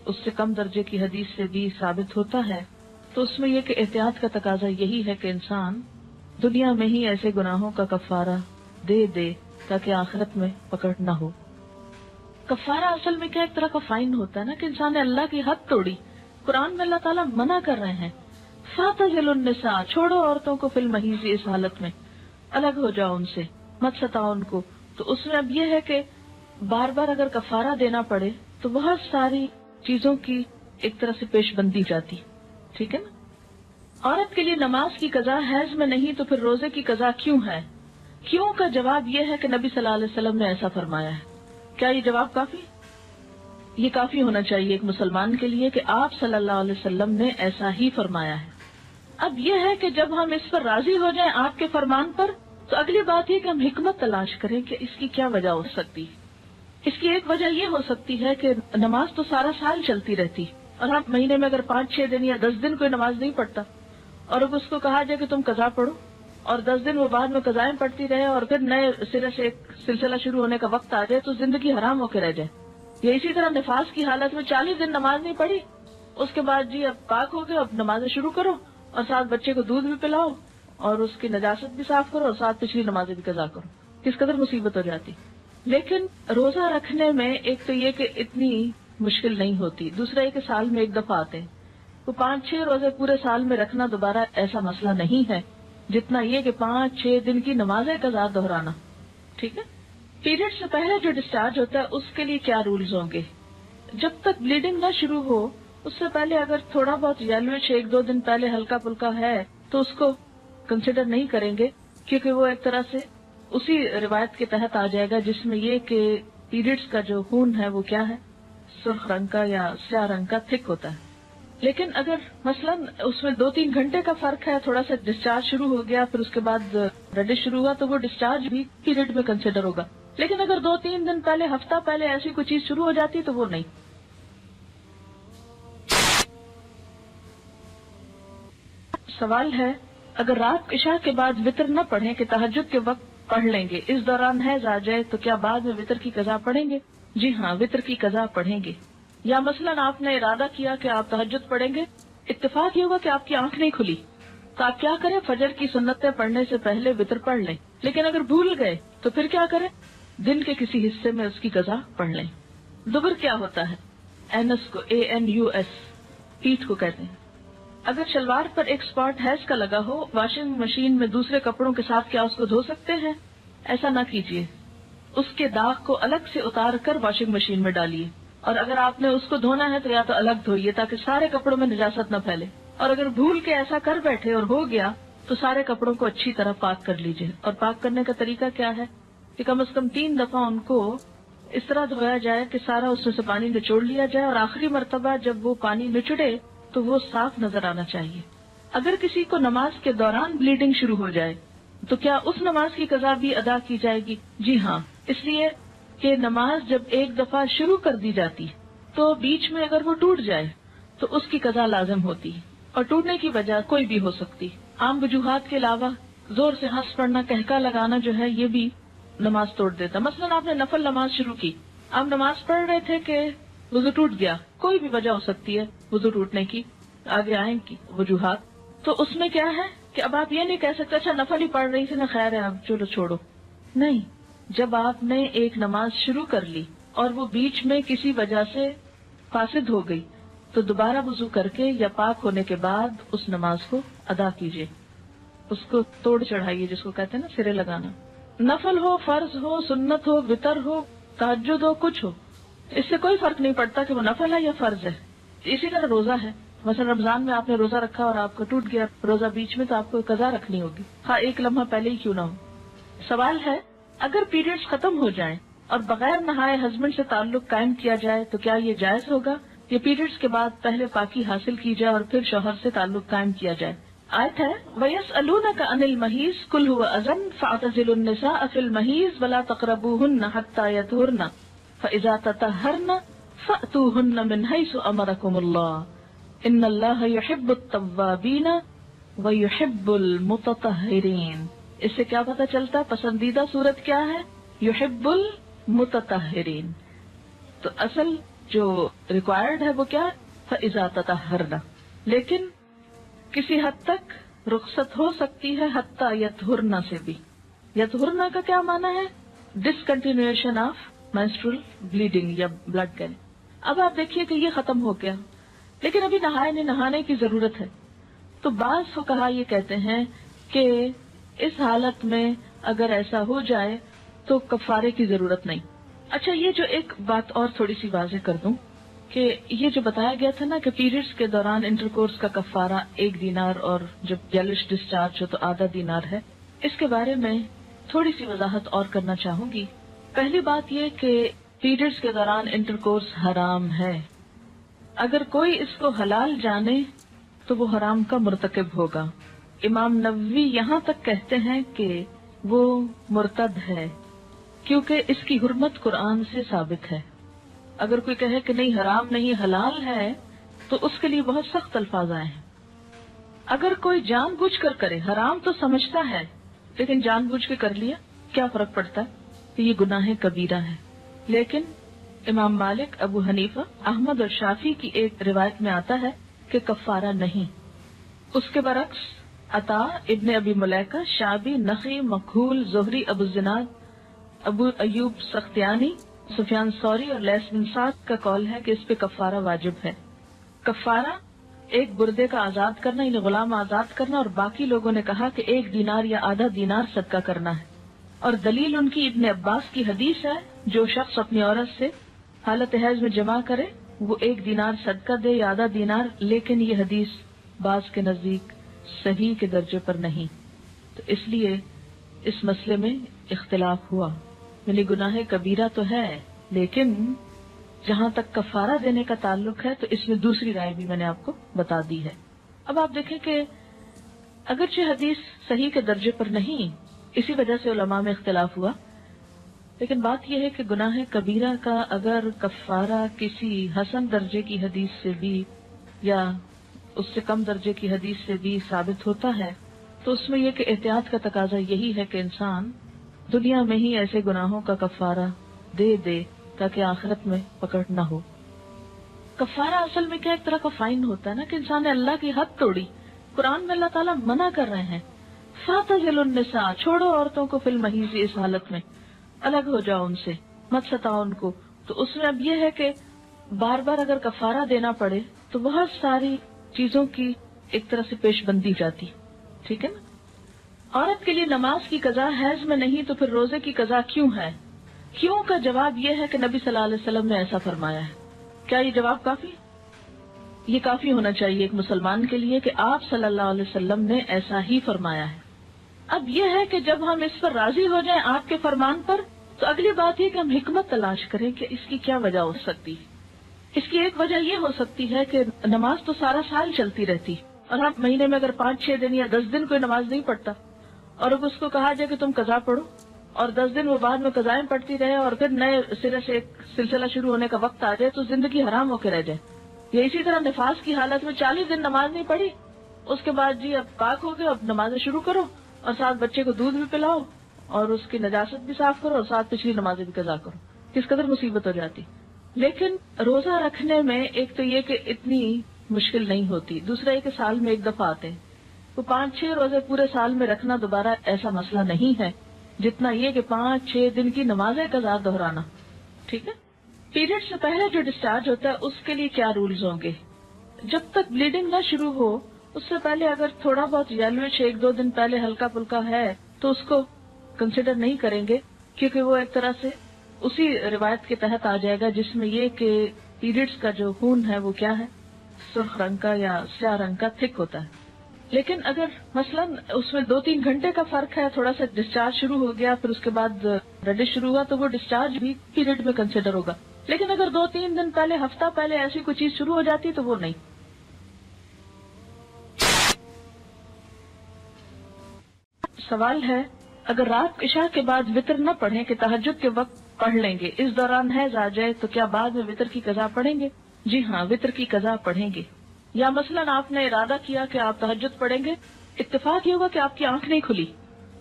اس سے کم درجے کی حدیث سے بھی ثابت ہوتا ہے تو اس میں یہ کہ احتیاط کا تقاضا یہی ہے کہ انسان دنیا میں ہی ایسے گناہوں کا کفارہ دے دے تاکہ آخرت میں پکڑ نہ ہو۔ کفارہ اصل میں کیا ایک طرح کا فائن ہوتا ہے نا، کہ انسان نے اللہ کی حد توڑی۔ قرآن میں اللہ تعالیٰ منع کر رہے ہیں، فاعتزلوا النساء، چھوڑو عورتوں کو فی المحیض، اس حالت میں الگ ہو جاؤ ان سے، مت ستاؤ ان کو۔ تو اس میں اب یہ ہے کہ بار بار اگر کفارہ دینا پڑے تو بہت ساری چیزوں کی ایک طرح سے پیش بندی جاتی، ٹھیک ہے نا۔ عورت کے لیے نماز کی قضا حیض میں نہیں تو پھر روزے کی قضا کیوں ہے؟ کیوں کا جواب یہ ہے کہ نبی صلی اللہ علیہ وسلم نے ایسا فرمایا ہے۔ کیا یہ جواب کافی؟ یہ کافی ہونا چاہیے ایک مسلمان کے لیے کہ آپ صلی اللہ علیہ وسلم نے ایسا ہی فرمایا ہے۔ اب یہ ہے کہ جب ہم اس پر راضی ہو جائیں آپ کے فرمان پر، تو اگلی بات یہ کہ ہم حکمت تلاش کریں کہ اس کی کیا وجہ ہو سکتی۔ اس کی ایک وجہ یہ ہو سکتی ہے کہ نماز تو سارا سال چلتی رہتی، اور ہم مہینے میں اگر 5-6 دن یا 10 دن کوئی نماز نہیں پڑھتا، اور اب اس کو کہا جائے کہ تم قضا پڑھو، اور 10 دن وہ بعد میں قضائیں پڑھتی رہے، اور پھر نئے سرے سے ایک سلسلہ شروع ہونے کا وقت آ جائے تو زندگی حرام ہو کے رہ جائے۔ یا اسی طرح نفاس کی حالت میں 40 دن نماز نہیں پڑھی، اس کے بعد جی اب پاک ہو گئے، اب نمازیں شروع کرو، اور ساتھ بچے کو دودھ بھی پلاؤ، اور اس کی نجاست بھی صاف کرو، اور ساتھ پچھلی نمازیں بھی قضا کرو، کس قدر مصیبت ہو جاتی۔ لیکن روزہ رکھنے میں ایک تو یہ کہ اتنی مشکل نہیں ہوتی، دوسرا یہ کہ سال میں ایک دفعہ آتے ہیں، تو 5-6 روزے پورے سال میں رکھنا دوبارہ ایسا مسئلہ نہیں ہے جتنا یہ کہ 5-6 دن کی نمازیں قضا دہرانا، ٹھیک ہے۔ پیریڈ سے پہلے جو ڈسچارج ہوتا ہے اس کے لیے کیا رولز ہوں گے؟ جب تک بلیڈنگ نہ شروع ہو اس سے پہلے اگر تھوڑا بہت یلوش 1-2 دن پہلے ہلکا پھلکا ہے تو اس کو کنسیڈر نہیں کریں گے، کیونکہ وہ ایک طرح سے اسی روایت کے تحت آ جائے گا جس میں یہ کہ پیریڈز کا جو خون ہے وہ کیا ہے، سرخ رنگ کا یا سیاہ رنگ کا تھک ہوتا ہے۔ لیکن اگر مثلاً اس میں 2-3 گھنٹے کا فرق ہے، تھوڑا سا ڈسچارج شروع ہو گیا پھر اس کے بعد ریڈش شروع ہوا تو وہ ڈسچارج بھی پیریڈ میں کنسیڈر ہوگا۔ لیکن اگر 2-3 دن پہلے، ہفتہ پہلے ایسی کوئی چیز شروع ہو جاتی تو وہ نہیں۔ سوال ہے، اگر رات عشاء کے بعد وطر نہ پڑھیں کہ تہجد کے وقت پڑھ لیں گے، اس دوران حیض آ جائے تو کیا بعد میں وطر کی قضا پڑھیں گے؟ جی ہاں، وطر کی قضا پڑھیں گے۔ یا مثلاً آپ نے ارادہ کیا کہ آپ تہجد پڑھیں گے، اتفاق یہ ہوا کہ آپ کی آنکھ نہیں کھلی، تو آپ کیا کریں؟ فجر کی سنتیں پڑھنے سے پہلے وطر پڑھ لیں۔ لیکن اگر بھول گئے تو پھر کیا کریں؟ دن کے کسی حصے میں اس کی قضا پڑھ لیں۔ دبر کیا ہوتا ہے؟ اینس کو ANUS، پیٹھ کو کہتے ہیں۔ اگر شلوار پر ایک سپاٹ حیض کا لگا ہو، واشنگ مشین میں دوسرے کپڑوں کے ساتھ کیا اس کو دھو سکتے ہیں؟ ایسا نہ کیجیے، اس کے داغ کو الگ سے اتار کر واشنگ مشین میں ڈالیے، اور اگر آپ نے اس کو دھونا ہے تو یا تو الگ دھوئیے تاکہ سارے کپڑوں میں نجاست نہ پھیلے، اور اگر بھول کے ایسا کر بیٹھے اور ہو گیا تو سارے کپڑوں کو اچھی طرح پاک کر لیجئے. اور پاک کرنے کا طریقہ کیا ہے کہ کم از کم 3 دفعہ ان کو اس طرح دھویا جائے کہ سارا اس میں سے پانی نچوڑ لیا جائے، اور آخری مرتبہ جب وہ پانی نچڑے تو وہ صاف نظر آنا چاہیے. اگر کسی کو نماز کے دوران بلیڈنگ شروع ہو جائے تو کیا اس نماز کی قضا بھی ادا کی جائے گی؟ جی ہاں، اس لیے کہ نماز جب ایک دفعہ شروع کر دی جاتی تو بیچ میں اگر وہ ٹوٹ جائے تو اس کی قضا لازم ہوتی ہے، اور ٹوٹنے کی وجہ کوئی بھی ہو سکتی. عام وجوہات کے علاوہ زور سے ہنس پڑنا، کہکا لگانا جو ہے یہ بھی نماز توڑ دیتا. مثلا آپ نے نفل نماز شروع کی، آپ نماز پڑھ رہے تھے کہ وضو ٹوٹ گیا، کوئی بھی وجہ ہو سکتی ہے وضو ٹوٹنے کی، آگے آئیں کی وجوہات. تو اس میں کیا ہے کہ اب آپ یہ نہیں کہہ سکتے اچھا نفل ہی پڑھ رہی تھی نا، خیر ہے اب چلو چھوڑو. نہیں، جب آپ نے ایک نماز شروع کر لی اور وہ بیچ میں کسی وجہ سے فاسد ہو گئی تو دوبارہ وضو کر کے یا پاک ہونے کے بعد اس نماز کو ادا کیجیے، اس کو توڑ چڑھائیے، جس کو کہتے ہیں نا سرے لگانا. نفل ہو، فرض ہو، سنت ہو، وتر ہو، تہجد ہو، کچھ ہو، اس سے کوئی فرق نہیں پڑتا کہ وہ نفل ہے یا فرض ہے. اسی طرح روزہ ہے، مثلا رمضان میں آپ نے روزہ رکھا اور آپ کا ٹوٹ گیا روزہ بیچ میں تو آپ کو قضا رکھنی ہوگی، ہاں ایک لمحہ پہلے ہی کیوں نہ ہو. سوال ہے اگر پیریڈز ختم ہو جائیں اور بغیر نہائے ہسبینڈ سے تعلق قائم کیا جائے تو کیا یہ جائز ہوگا؟ یہ پیریڈز کے بعد پہلے پاکی حاصل کی جائے اور پھر شوہر سے تعلق قائم کیا جائے. آیت ہے وَيَسْأَلُونَكَ عَنِ الْمَحِيضِ قُلْ هُوَ أَذًى فَاعْتَزِلُوا النِّسَاءَ فِي الْمَحِيضِ وَلَا تَقْرَبُوهُنَّ حَتَّى يَطْهُرْنَ فَإِذَا تَطَهَّرْنَ فَأْتُوهُنَّ مِنْ حَيْثُ أَمَرَكُمُ اللَّهُ إِنَّ اللَّهَ يُحِبُّ التَّوَّابِينَ وَيُحِبُّ الْمُتَطَهِّرِينَ. اس سے کیا پتہ چلتا پسندیدہ صورت کیا ہے؟ يُحِبُّ الْمُتَطَهِّرِينَ. تو اصل جو ریکوائرڈ ہے وہ کیا ہے؟ فَإِذَا تَطَهَّرْنَ. لیکن کسی حد تک رخصت ہو سکتی ہے حتیٰ یطہرنا سے بھی. یطہرنا کا کیا معنی ہے؟ ڈسکنٹینیوشن آف مینسٹرل بلیڈنگ یا بلڈ کیرنگ. اب آپ دیکھیے کہ یہ ختم ہو گیا لیکن ابھی نہانے کی ضرورت ہے. تو بعض فقہا یہ کہتے ہیں کہ اس حالت میں اگر ایسا ہو جائے تو کفارے کی ضرورت نہیں. اچھا یہ جو ایک بات اور تھوڑی سی واضح کر دوں کہ یہ جو بتایا گیا تھا نا کہ پیریڈز کے دوران انٹرکورس کا کفارہ 1 دینار اور جب جیلش ڈسچارج ہو تو آدھا دینار ہے، اس کے بارے میں تھوڑی سی وضاحت اور کرنا چاہوں گی. پہلی بات یہ کہ پیریڈز کے دوران انٹرکورس حرام ہے. اگر کوئی اس کو حلال جانے تو وہ حرام کا مرتکب ہوگا. امام نووی یہاں تک کہتے ہیں کہ وہ مرتد ہے کیونکہ اس کی حرمت قرآن سے ثابت ہے. اگر کوئی کہے کہ نہیں حرام نہیں حلال ہے تو اس کے لیے بہت سخت الفاظ آئے ہیں. اگر کوئی جان بوجھ کر کرے، حرام تو سمجھتا ہے لیکن جان بوجھ کے کر لیا، کیا فرق پڑتا ہے کہ یہ گناہ کبیرہ ہے. لیکن امام مالک، ابو حنیفہ، احمد اور شافعی کی ایک روایت میں آتا ہے کہ کفارہ نہیں. اس کے برعکس عطا، ابن ابی ملیکہ، شعبی، نخعی، مکحول، زہری، ابو الزناد، ابو ایوب سختیانی، سفیان ثوری اور لیث بن سعد کا قول ہے کہ اس پہ کفارہ واجب ہے. کفارہ ایک بردے کا آزاد کرنا یعنی غلام آزاد کرنا، اور باقی لوگوں نے کہا کہ 1 دینار یا آدھا دینار صدقہ کرنا ہے. اور دلیل ان کی ابن عباس کی حدیث ہے جو شخص اپنی عورت سے حالت حیض میں جمع کرے وہ 1 دینار صدقہ دے یا آدھا دینار. لیکن یہ حدیث بعض کے نزدیک صحیح کے درجے پر نہیں، تو اس لیے اس مسئلے میں اختلاف ہوا. یعنی گناہ کبیرہ تو ہے لیکن جہاں تک کفارہ دینے کا تعلق ہے تو اس میں دوسری رائے بھی میں نے آپ کو بتا دی ہے. اب آپ دیکھیں کہ اگرچہ حدیث صحیح کے درجے پر نہیں، اسی وجہ سے علماء میں اختلاف ہوا، لیکن بات یہ ہے کہ گناہ کبیرہ کا اگر کفارہ کسی حسن درجے کی حدیث سے بھی یا اس سے کم درجے کی حدیث سے بھی ثابت ہوتا ہے تو اس میں یہ کہ احتیاط کا تقاضا یہی ہے کہ انسان دنیا میں ہی ایسے گناہوں کا کفارہ دے دے تاکہ آخرت میں پکڑ نہ ہو. کفارہ اصل میں کیا ایک طرح کا فائن ہوتا ہے نا کہ انسان نے اللہ کی حد توڑی. قرآن میں اللہ تعالیٰ منع کر رہے ہیں فَاعْتَزِلُوا النِّسَاءَ، چھوڑو عورتوں کو فی الْمَحِیضِ، اس حالت میں الگ ہو جاؤ ان سے، مت ستاؤ ان کو. تو اس میں اب یہ ہے کہ بار بار اگر کفارہ دینا پڑے تو بہت ساری چیزوں کی ایک طرح سے پیش بندی جاتی، ٹھیک ہے نا. عورت کے لیے نماز کی قضا حیض میں نہیں تو پھر روزے کی قضا کیوں ہے؟ کیوں کا جواب یہ ہے کہ نبی صلی اللہ علیہ وسلم نے ایسا فرمایا ہے. کیا یہ جواب کافی؟ یہ کافی ہونا چاہیے ایک مسلمان کے لیے کہ آپ صلی اللہ علیہ وسلم نے ایسا ہی فرمایا ہے۔ اب یہ ہے کہ جب ہم اس پر راضی ہو جائیں آپ کے فرمان پر، تو اگلی بات یہ کہ ہم حکمت تلاش کریں کہ اس کی کیا وجہ ہو سکتی ہے۔ اس کی ایک وجہ یہ ہو سکتی ہے کہ نماز تو سارا سال چلتی رہتی، اور ہم مہینے میں اگر 5-6 دن یا 10 دن کوئی نماز نہیں پڑھتا، اور اب اس کو کہا جائے کہ تم قضا پڑھو، اور 10 دن وہ بعد میں قضائیں پڑھتی رہے، اور پھر نئے سرے سے ایک سلسلہ شروع ہونے کا وقت آ جائے، تو زندگی حرام ہو کے رہ جائے۔ یا اسی طرح نفاس کی حالت میں 40 دن نماز نہیں پڑھی، اس کے بعد جی اب پاک ہو گئے، اب نمازیں شروع کرو، اور ساتھ بچے کو دودھ بھی پلاؤ، اور اس کی نجاست بھی صاف کرو، اور ساتھ پچھلی نمازیں بھی قضا کرو، کس قدر مصیبت ہو جاتی۔ لیکن روزہ رکھنے میں ایک تو یہ کہ اتنی مشکل نہیں ہوتی، دوسرا یہ کہ سال میں ایک دفعہ آتے ہیں، تو 5-6 روزے پورے سال میں رکھنا دوبارہ ایسا مسئلہ نہیں ہے جتنا یہ کہ 5-6 دن کی نمازیں قضا دہرانا۔ ٹھیک ہے، پیریڈ سے پہلے جو ڈسچارج ہوتا ہے اس کے لیے کیا رولز ہوں گے؟ جب تک بلیڈنگ نہ شروع ہو اس سے پہلے اگر تھوڑا بہت یلوش 1-2 دن پہلے ہلکا پھلکا ہے تو اس کو کنسیڈر نہیں کریں گے، کیونکہ وہ ایک طرح سے اسی روایت کے تحت آ جائے گا جس میں یہ کہ پیریڈز کا جو خون ہے وہ کیا ہے، سرخ رنگ کا یا سیاہ رنگ کا تھک ہوتا ہے۔ لیکن اگر مثلاً اس میں 2-3 گھنٹے کا فرق ہے، تھوڑا سا ڈسچارج شروع ہو گیا پھر اس کے بعد ریڈش شروع ہوا، تو وہ ڈسچارج بھی پیریڈ میں کنسیڈر ہوگا۔ لیکن اگر 2-3 دن پہلے، ہفتہ پہلے ایسی کوئی چیز شروع ہو جاتی تو وہ نہیں۔ سوال ہے، اگر رات عشاء کے بعد وطر نہ پڑھیں کہ تہجد کے وقت پڑھ لیں گے، اس دوران حیض آ جائے تو کیا بعد میں وطر کی قضا پڑھیں گے؟ جی ہاں، وطر کی قضا پڑھیں گے۔ یا مثلاً آپ نے ارادہ کیا کہ آپ تہجد پڑھیں گے، اتفاق یہ ہوا کہ آپ کی آنکھ نہیں کھلی،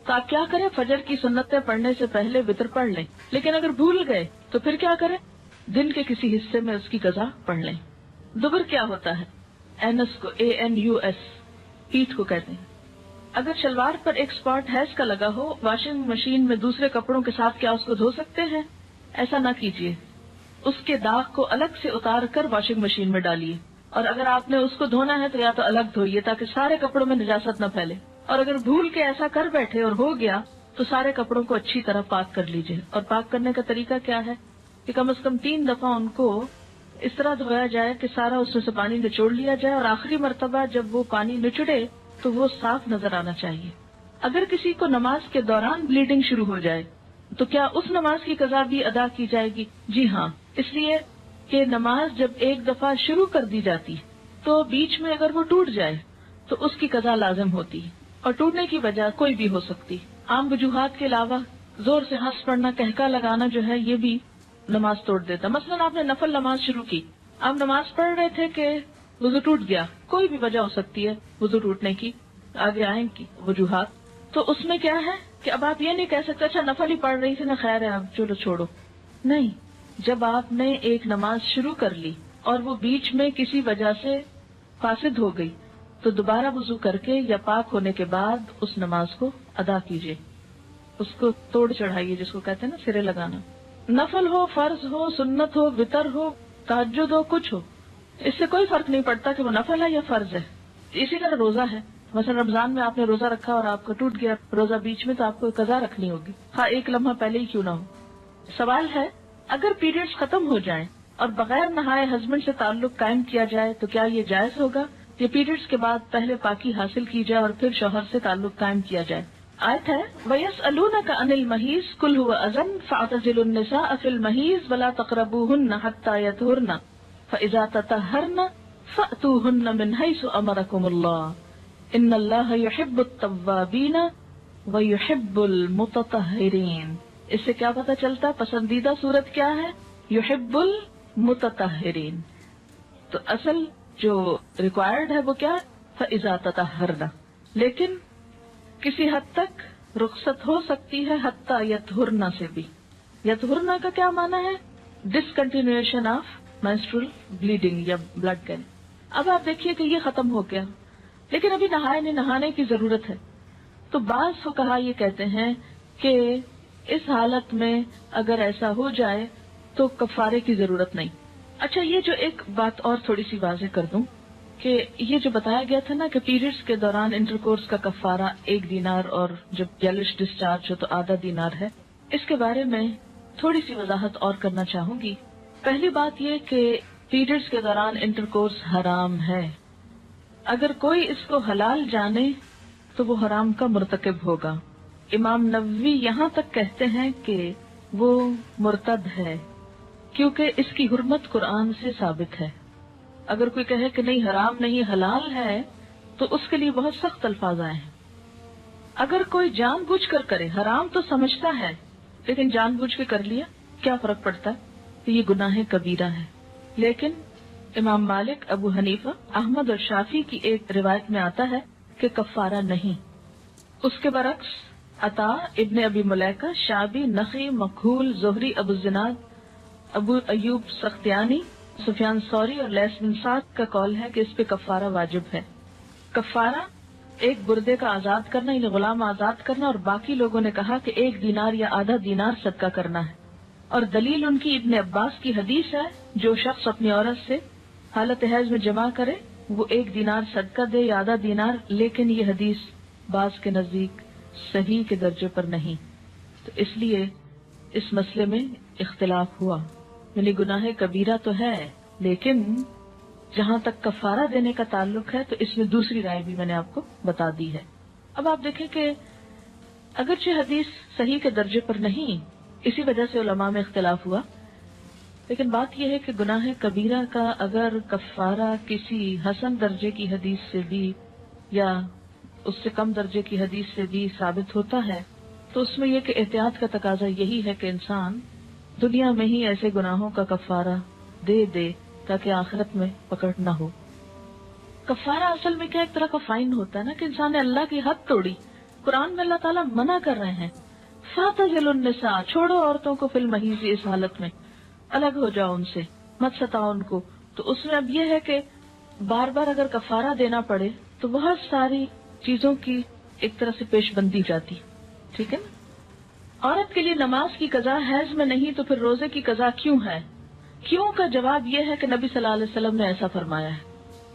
تو آپ کیا کریں؟ فجر کی سنتیں پڑھنے سے پہلے وطر پڑھ لیں۔ لیکن اگر بھول گئے تو پھر کیا کریں؟ دن کے کسی حصے میں اس کی قضا پڑھ لیں۔ دبر کیا ہوتا ہے؟ اینس کو ANUS، پیٹھ کو کہتے ہیں۔ اگر شلوار پر ایک اسپاٹ حیض کا لگا ہو، واشنگ مشین میں دوسرے کپڑوں کے ساتھ کیا اس کو دھو سکتے ہیں؟ ایسا نہ کیجیے، اس کے داغ کو الگ سے اتار کر واشنگ مشین میں ڈالیے، اور اگر آپ نے اس کو دھونا ہے تو یا تو الگ دھوئیے تاکہ سارے کپڑوں میں نجاست نہ پھیلے، اور اگر بھول کے ایسا کر بیٹھے اور ہو گیا تو سارے کپڑوں کو اچھی طرح پاک کر لیجیے۔ اور پاک کرنے کا طریقہ کیا ہے کہ کم از کم 3 دفعہ ان کو اس طرح دھویا جائے کہ سارا اس میں سے پانی نچوڑ لیا جائے، اور آخری مرتبہ جب وہ پانی نچڑے تو وہ صاف نظر آنا چاہیے۔ اگر کسی کو نماز کے دوران بلیڈنگ شروع ہو جائے تو کیا اس نماز کی قضا بھی ادا کی جائے گی؟ جی ہاں، اس لیے کہ نماز جب ایک دفعہ شروع کر دی جاتی تو بیچ میں اگر وہ ٹوٹ جائے تو اس کی قضا لازم ہوتی، اور ٹوٹنے کی وجہ کوئی بھی ہو سکتی۔ عام وجوہات کے علاوہ زور سے ہنس پڑنا، کہکا لگانا جو ہے یہ بھی نماز توڑ دیتا۔ مثلاً آپ نے نفل نماز شروع کی، آپ نماز پڑھ رہے تھے کہ وضو ٹوٹ گیا، کوئی بھی وجہ ہو سکتی ہے وضو ٹوٹنے کی، آگے آئیں کی وجوہات، تو اس میں کیا ہے کہ اب آپ یہ نہیں کہہ سکتے اچھا نفل ہی پڑھ رہی تھی نا، خیر ہے اب چلو چھوڑو، نہیں۔ جب آپ نے ایک نماز شروع کر لی اور وہ بیچ میں کسی وجہ سے فاسد ہو گئی تو دوبارہ وضو کر کے یا پاک ہونے کے بعد اس نماز کو ادا کیجیے، اس کو توڑ چڑھائیے، جس کو کہتے ہیں نا سرے لگانا۔ نفل ہو، فرض ہو، سنت ہو، وطر ہو، تہجد ہو، کچھ ہو، اس سے کوئی فرق نہیں پڑتا کہ وہ نفل ہے یا فرض ہے۔ اسی طرح روزہ ہے، مثلا رمضان میں آپ نے روزہ رکھا اور آپ کا ٹوٹ گیا روزہ بیچ میں، تو آپ کو قضا رکھنی ہوگی، ہاں ایک لمحہ پہلے ہی کیوں نہ ہو۔ سوال ہے، اگر پیریڈز ختم ہو جائیں اور بغیر نہائے ہسبینڈ سے تعلق قائم کیا جائے تو کیا یہ جائز ہوگا؟ یہ پیریڈز کے بعد پہلے پاکی حاصل کی جائے اور پھر شوہر سے تعلق قائم کیا جائے؟ آیت ہے وَيَسْأَلُونَكَ عَنِ الْمَحِيضِ قُلْ هُوَ أَذًى فَاعْتَزِلُوا النِّسَاءَ فِي الْمَحِيضِ وَلَا تَقْرَبُوهُنَّ حَتَّى يَطْهُرْنَ فَإِذَا تَطَهَّرْنَ فَأْتُوهُنَّ مِنْ حَيْثُ أَمَرَكُمُ اللَّهُ إِنَّ اللَّهَ يُحِبُّ التَّوَّابِينَ وَيُحِبُّ الْمُتَطَهِّرِينَ۔ اس سے کیا پتہ چلتا پسندیدہ صورت کیا ہے؟ يُحِبُّ الْمُتَطَهِّرِينَ۔ تو اصل جو ریکوائرڈ ہے وہ کیا ہے؟ فَإِذَا تَطَهَّرْنَ، لیکن کسی حد تک رخصت ہو سکتی ہے حتیٰ یطہرنا سے بھی۔ یطہرنا کا کیا معنی ہے؟ ڈسکنٹینیوشن آف مینسٹرل بلیڈنگ یا بلڈ گین۔ اب آپ دیکھیے کہ یہ ختم ہو گیا لیکن ابھی نہانے کی ضرورت ہے، تو بعض فقہا یہ کہتے ہیں کہ اس حالت میں اگر ایسا ہو جائے تو کفارے کی ضرورت نہیں۔ اچھا، یہ جو ایک بات اور تھوڑی سی واضح کر دوں کہ یہ جو بتایا گیا تھا نا کہ پیریڈز کے دوران انٹرکورس کا کفارہ 1 دینار اور جب یلش ڈسچارج ہو تو آدھا دینار ہے، اس کے بارے میں تھوڑی سی وضاحت اور کرنا چاہوں گی۔ پہلی بات یہ کہ پیریڈز کے دوران انٹرکورس حرام ہے. اگر کوئی اس کو حلال جانے تو وہ حرام کا مرتکب ہوگا. امام نووی یہاں تک کہتے ہیں کہ وہ مرتد ہے کیونکہ اس کی حرمت قرآن سے ثابت ہے. اگر کوئی کہے کہ نہیں حرام نہیں حلال ہے تو اس کے لیے بہت سخت الفاظ آئے ہیں. اگر کوئی جان بوجھ کر کرے، حرام تو سمجھتا ہے لیکن جان بوجھ کے کر لیا، کیا فرق پڑتا ہے؟ تو یہ گناہ کبیرہ ہے. لیکن امام مالک، ابو حنیفہ، احمد اور شافعی کی ایک روایت میں آتا ہے کہ کفارہ نہیں. اس کے برعکس عطا، ابن ابی ملیکہ، شعبی، نخعی، مکحول، زہری، ابو الزناد، ابو ایوب سختیانی، سفیان ثوری اور لیث بن سعد کا قول ہے کہ اس پہ کفارہ واجب ہے. کفارہ ایک بردے کا آزاد کرنا یعنی غلام آزاد کرنا، اور باقی لوگوں نے کہا کہ 1 دینار یا آدھا دینار صدقہ کرنا ہے. اور دلیل ان کی ابن عباس کی حدیث ہے، جو شخص اپنی عورت سے حالت حیض میں جمع کرے وہ 1 دینار صدقہ دے یا آدھا دینار. لیکن یہ حدیث بعض کے نزدیک صحیح کے درجے پر نہیں، تو اس لیے اس مسئلے میں اختلاف ہوا. یعنی گناہ کبیرہ تو ہے لیکن جہاں تک کفارہ دینے کا تعلق ہے تو اس میں دوسری رائے بھی میں نے آپ کو بتا دی ہے. اب آپ دیکھیں کہ اگرچہ حدیث صحیح کے درجے پر نہیں، اسی وجہ سے علماء میں اختلاف ہوا، لیکن بات یہ ہے کہ گناہ کبیرہ کا اگر کفارہ کسی حسن درجے کی حدیث سے بھی یا اس سے کم درجے کی حدیث سے بھی ثابت ہوتا ہے تو اس میں یہ کہ احتیاط کا تقاضا یہی ہے کہ انسان دنیا میں ہی ایسے گناہوں کا کفارہ دے دے تاکہ آخرت میں پکڑ نہ ہو. کفارہ اصل میں کیا ایک طرح کا فائن ہوتا ہے نا، کہ انسان نے اللہ کی حد توڑی. قرآن میں اللہ تعالیٰ منع کر رہے ہیں فَاعْتَزِلُوا النِّسَاءَ، چھوڑو عورتوں کو فی الْمَحِیضِ، اس حالت میں الگ ہو جاؤ ان سے، مت ستاؤ ان کو. تو اس میں اب یہ ہے کہ بار بار اگر کفارہ دینا پڑے تو بہت ساری چیزوں کی ایک طرح سے پیش بندی جاتی. ٹھیک ہے نا. عورت کے لیے نماز کی قضا حیض میں نہیں تو پھر روزے کی قضا کیوں ہے؟ کیوں کا جواب یہ ہے کہ نبی صلی اللہ علیہ وسلم نے ایسا فرمایا ہے.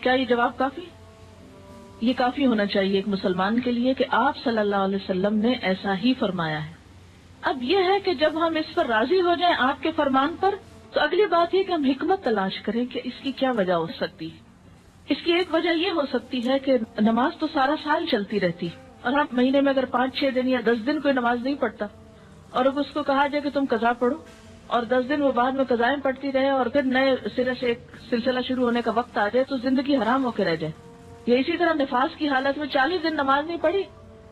کیا یہ جواب کافی؟ یہ کافی ہونا چاہیے ایک مسلمان کے لیے کہ آپ صلی اللہ علیہ وسلم نے ایسا ہی فرمایا ہے. اب یہ ہے کہ جب ہم اس پر راضی ہو جائیں آپ کے فرمان پر تو اگلی بات یہ کہ ہم حکمت تلاش کریں کہ اس کی کیا وجہ ہو سکتی ہے. اس کی ایک وجہ یہ ہو سکتی ہے کہ نماز تو سارا سال چلتی رہتی اور ہم مہینے میں اگر 5-6 دن یا 10 دن کوئی نماز نہیں پڑھتا اور اب اس کو کہا جائے کہ تم قضا پڑھو اور 10 دن وہ بعد میں قضائیں پڑھتی رہے اور پھر نئے سرے سے ایک سلسلہ شروع ہونے کا وقت آ جائے تو زندگی حرام ہو کے رہ جائے. یا اسی طرح نفاس کی حالت میں 40 دن نماز نہیں پڑھی،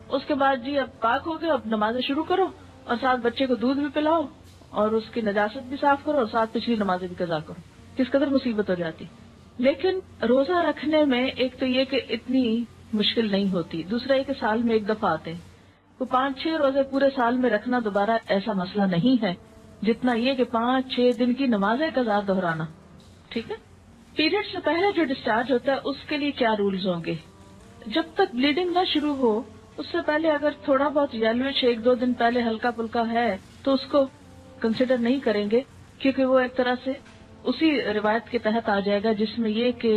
اس کے بعد جی اب پاک ہو گئے، اب نمازیں شروع کرو اور ساتھ بچے کو دودھ بھی پلاؤ اور اس کی نجاست بھی صاف کرو اور ساتھ پچھلی نمازیں بھی قضا کرو. کس قدر مصیبت ہو جاتی. لیکن روزہ رکھنے میں ایک تو یہ کہ اتنی مشکل نہیں ہوتی، دوسرا یہ کہ سال میں ایک دفعہ آتے ہیں. تو 5-6 روزے پورے سال میں رکھنا دوبارہ ایسا مسئلہ نہیں ہے جتنا یہ کہ 5-6 دن کی نمازیں قضا دہرانا. ٹھیک ہے. پیریڈ سے پہلے جو ڈسچارج ہوتا ہے اس کے لیے کیا رولز ہوں گے؟ جب تک بلیڈنگ نہ شروع ہو اس سے پہلے اگر تھوڑا بہت یلوش 1-2 دن پہلے ہلکا پھلکا ہے تو اس کو کنسیڈر نہیں کریں گے، کیونکہ وہ ایک طرح سے اسی روایت کے تحت آ جائے گا جس میں یہ کہ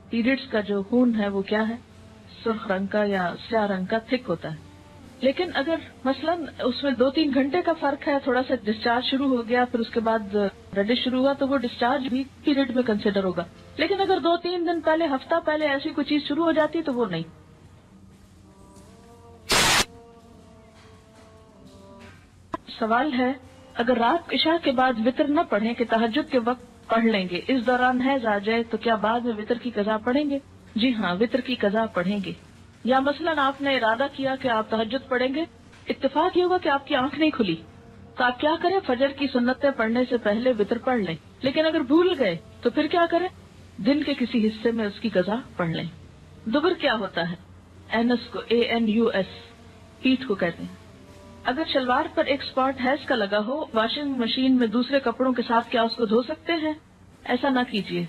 پیریڈز کا جو خون ہے وہ کیا ہے، سرخ رنگ کا یا سیاہ رنگ کا تھک ہوتا ہے. لیکن اگر مثلاً اس میں 2-3 گھنٹے کا فرق ہے، تھوڑا سا ڈسچارج شروع ہو گیا پھر اس کے بعد ریڈش شروع ہوا تو وہ ڈسچارج بھی پیریڈ میں کنسیڈر ہوگا. لیکن اگر 2-3 دن پہلے، ہفتہ پہلے ایسی کوئی چیز شروع ہو جاتی تو وہ نہیں. سوال ہے اگر رات عشاء کے بعد وطر نہ پڑھیں کہ تہجد کے وقت پڑھ لیں گے، اس دوران حیض آ جائے تو کیا بعد میں وطر کی قضا پڑھیں گے؟ جی ہاں، وطر کی قضا پڑھیں گے. یا مثلاً آپ نے ارادہ کیا کہ آپ تہجد پڑھیں گے، اتفاق یہ ہوگا کہ آپ کی آنکھ نہیں کھلی تو آپ کیا کریں؟ فجر کی سنتیں پڑھنے سے پہلے وطر پڑھ لیں. لیکن اگر بھول گئے تو پھر کیا کریں؟ دن کے کسی حصے میں اس کی قضا پڑھ لیں. دبر کیا ہوتا ہے؟ اینس کو ANUS پیٹھ کو کہتے ہیں. اگر شلوار پر ایک اسپاٹ حیض کا لگا ہو، واشنگ مشین میں دوسرے کپڑوں کے ساتھ کیا اس کو دھو سکتے ہیں؟ ایسا نہ کیجیے.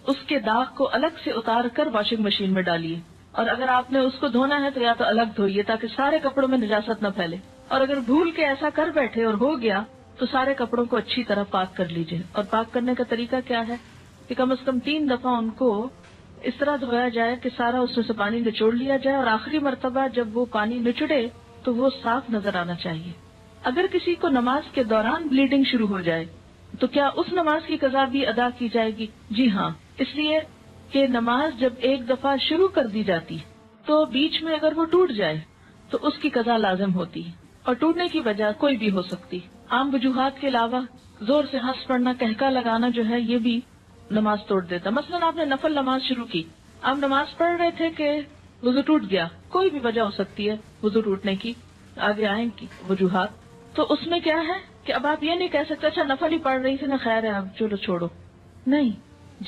اس کے داغ کو الگ سے اتار کر واشنگ مشین میں ڈالیے، اور اگر آپ نے اس کو دھونا ہے تو یا تو الگ دھوئیے تاکہ سارے کپڑوں میں نجاست نہ پھیلے. اور اگر بھول کے ایسا کر بیٹھے اور ہو گیا تو سارے کپڑوں کو اچھی طرح پاک کر لیجیے. اور پاک کرنے کا طریقہ کیا ہے کہ کم از کم 3 دفعہ ان کو اس طرح دھویا جائے کہ سارا اس میں سے پانی نچوڑ لیا جائے، اور آخری مرتبہ جب وہ پانی نچڑے تو وہ صاف نظر آنا چاہیے. اگر کسی کو نماز کے دوران بلیڈنگ شروع ہو جائے، تو کیا اس نماز کی قضا بھی ادا کی جائے گی؟ جی ہاں، اس لیے کہ نماز جب ایک دفعہ شروع کر دی جاتی تو بیچ میں اگر وہ ٹوٹ جائے تو اس کی قضا لازم ہوتی ہے، اور ٹوٹنے کی وجہ کوئی بھی ہو سکتی۔ عام وجوہات کے علاوہ زور سے ہنس پڑنا، کہکا لگانا جو ہے یہ بھی نماز توڑ دیتا۔ مثلا آپ نے نفل نماز شروع کی، آپ نماز پڑھ رہے تھے کہ وضو ٹوٹ گیا، کوئی بھی وجہ ہو سکتی ہے وضو ٹوٹنے کی، آگے آئیں گی وجوہات، تو اس میں کیا ہے کہ اب آپ یہ نہیں کہہ سکتے اچھا نفل ہی پڑھ رہی تھی نا، خیر ہے اب چلو چھوڑو، نہیں۔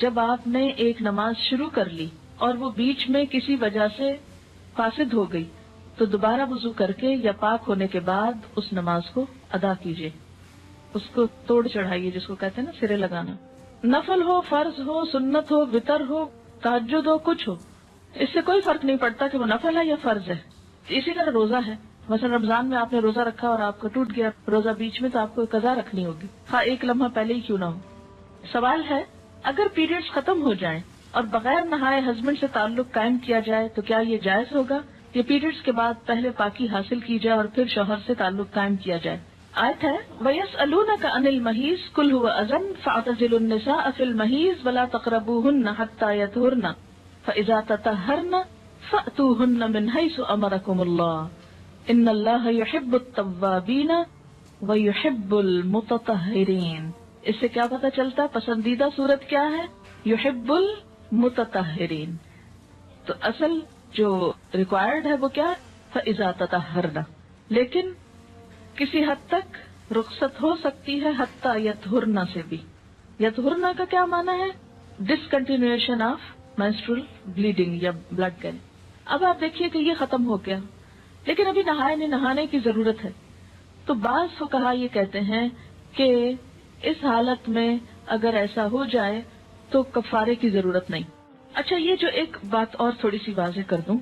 جب آپ نے ایک نماز شروع کر لی اور وہ بیچ میں کسی وجہ سے فاسد ہو گئی تو دوبارہ وضو کر کے یا پاک ہونے کے بعد اس نماز کو ادا کیجیے، اس کو توڑ چڑھائیے، جس کو کہتے ہیں نا سرے لگانا۔ نفل ہو، فرض ہو، سنت ہو، وتر ہو، تہجد ہو، کچھ ہو، اس سے کوئی فرق نہیں پڑتا کہ وہ نفل ہے یا فرض ہے۔ اسی طرح روزہ ہے، مثلا رمضان میں آپ نے روزہ رکھا اور آپ کا ٹوٹ گیا روزہ بیچ میں، تو آپ کو قضا رکھنی ہوگی، ہاں ایک لمحہ پہلے ہی کیوں نہ ہو۔ سوال ہے اگر پیریڈز ختم ہو جائیں اور بغیر نہائے ہسبینڈ سے تعلق قائم کیا جائے تو کیا یہ جائز ہوگا؟ یہ پیریڈز کے بعد پہلے پاکی حاصل کی جائے اور پھر شوہر سے تعلق قائم کیا جائے۔ آیت ہے وَيَسْأَلُونَكَ عَنِ الْمَحِيضِ قُلْ هُوَ أَذًى فَاعْتَزِلُوا النِّسَاءَ فِي الْمَحِيضِ وَلَا تَقْرَبُوهُنَّ حَتَّى يَطْهُرْنَ فَإِذَا تَطَهَّرْنَ فَأْتُوهُنَّ مِنْ حَيْثُ أَمَرَكُمُ اللَّهُ إِنَّ اللَّهَ يُحِبُّ التَّوَّابِينَ وَيُحِبُّ الْمُتَطَهِّرِينَ۔ اس سے کیا پتہ چلتا پسندیدہ صورت کیا ہے؟ يُحِبُّ الْمُتَطَهِّرِينَ۔ تو اصل جو ریکوائرڈ ہے وہ کیا ہے؟ فَإِذَا تَطَهَّرْنَ، لیکن کسی حد تک رخصت ہو سکتی ہے حتیٰ یطہرنا سے بھی۔ یطہرنا کا کیا معنی ہے؟ ڈسکنٹینیویشن آف مینسٹرل بلیڈنگ یا بلڈ کیری۔ اب آپ دیکھیے کہ یہ ختم ہو گیا لیکن ابھی نہانے کی ضرورت ہے، تو بعض فقہا یہ کہتے ہیں کہ اس حالت میں اگر ایسا ہو جائے تو کفارے کی ضرورت نہیں۔ اچھا یہ جو ایک بات اور تھوڑی سی واضح کر دوں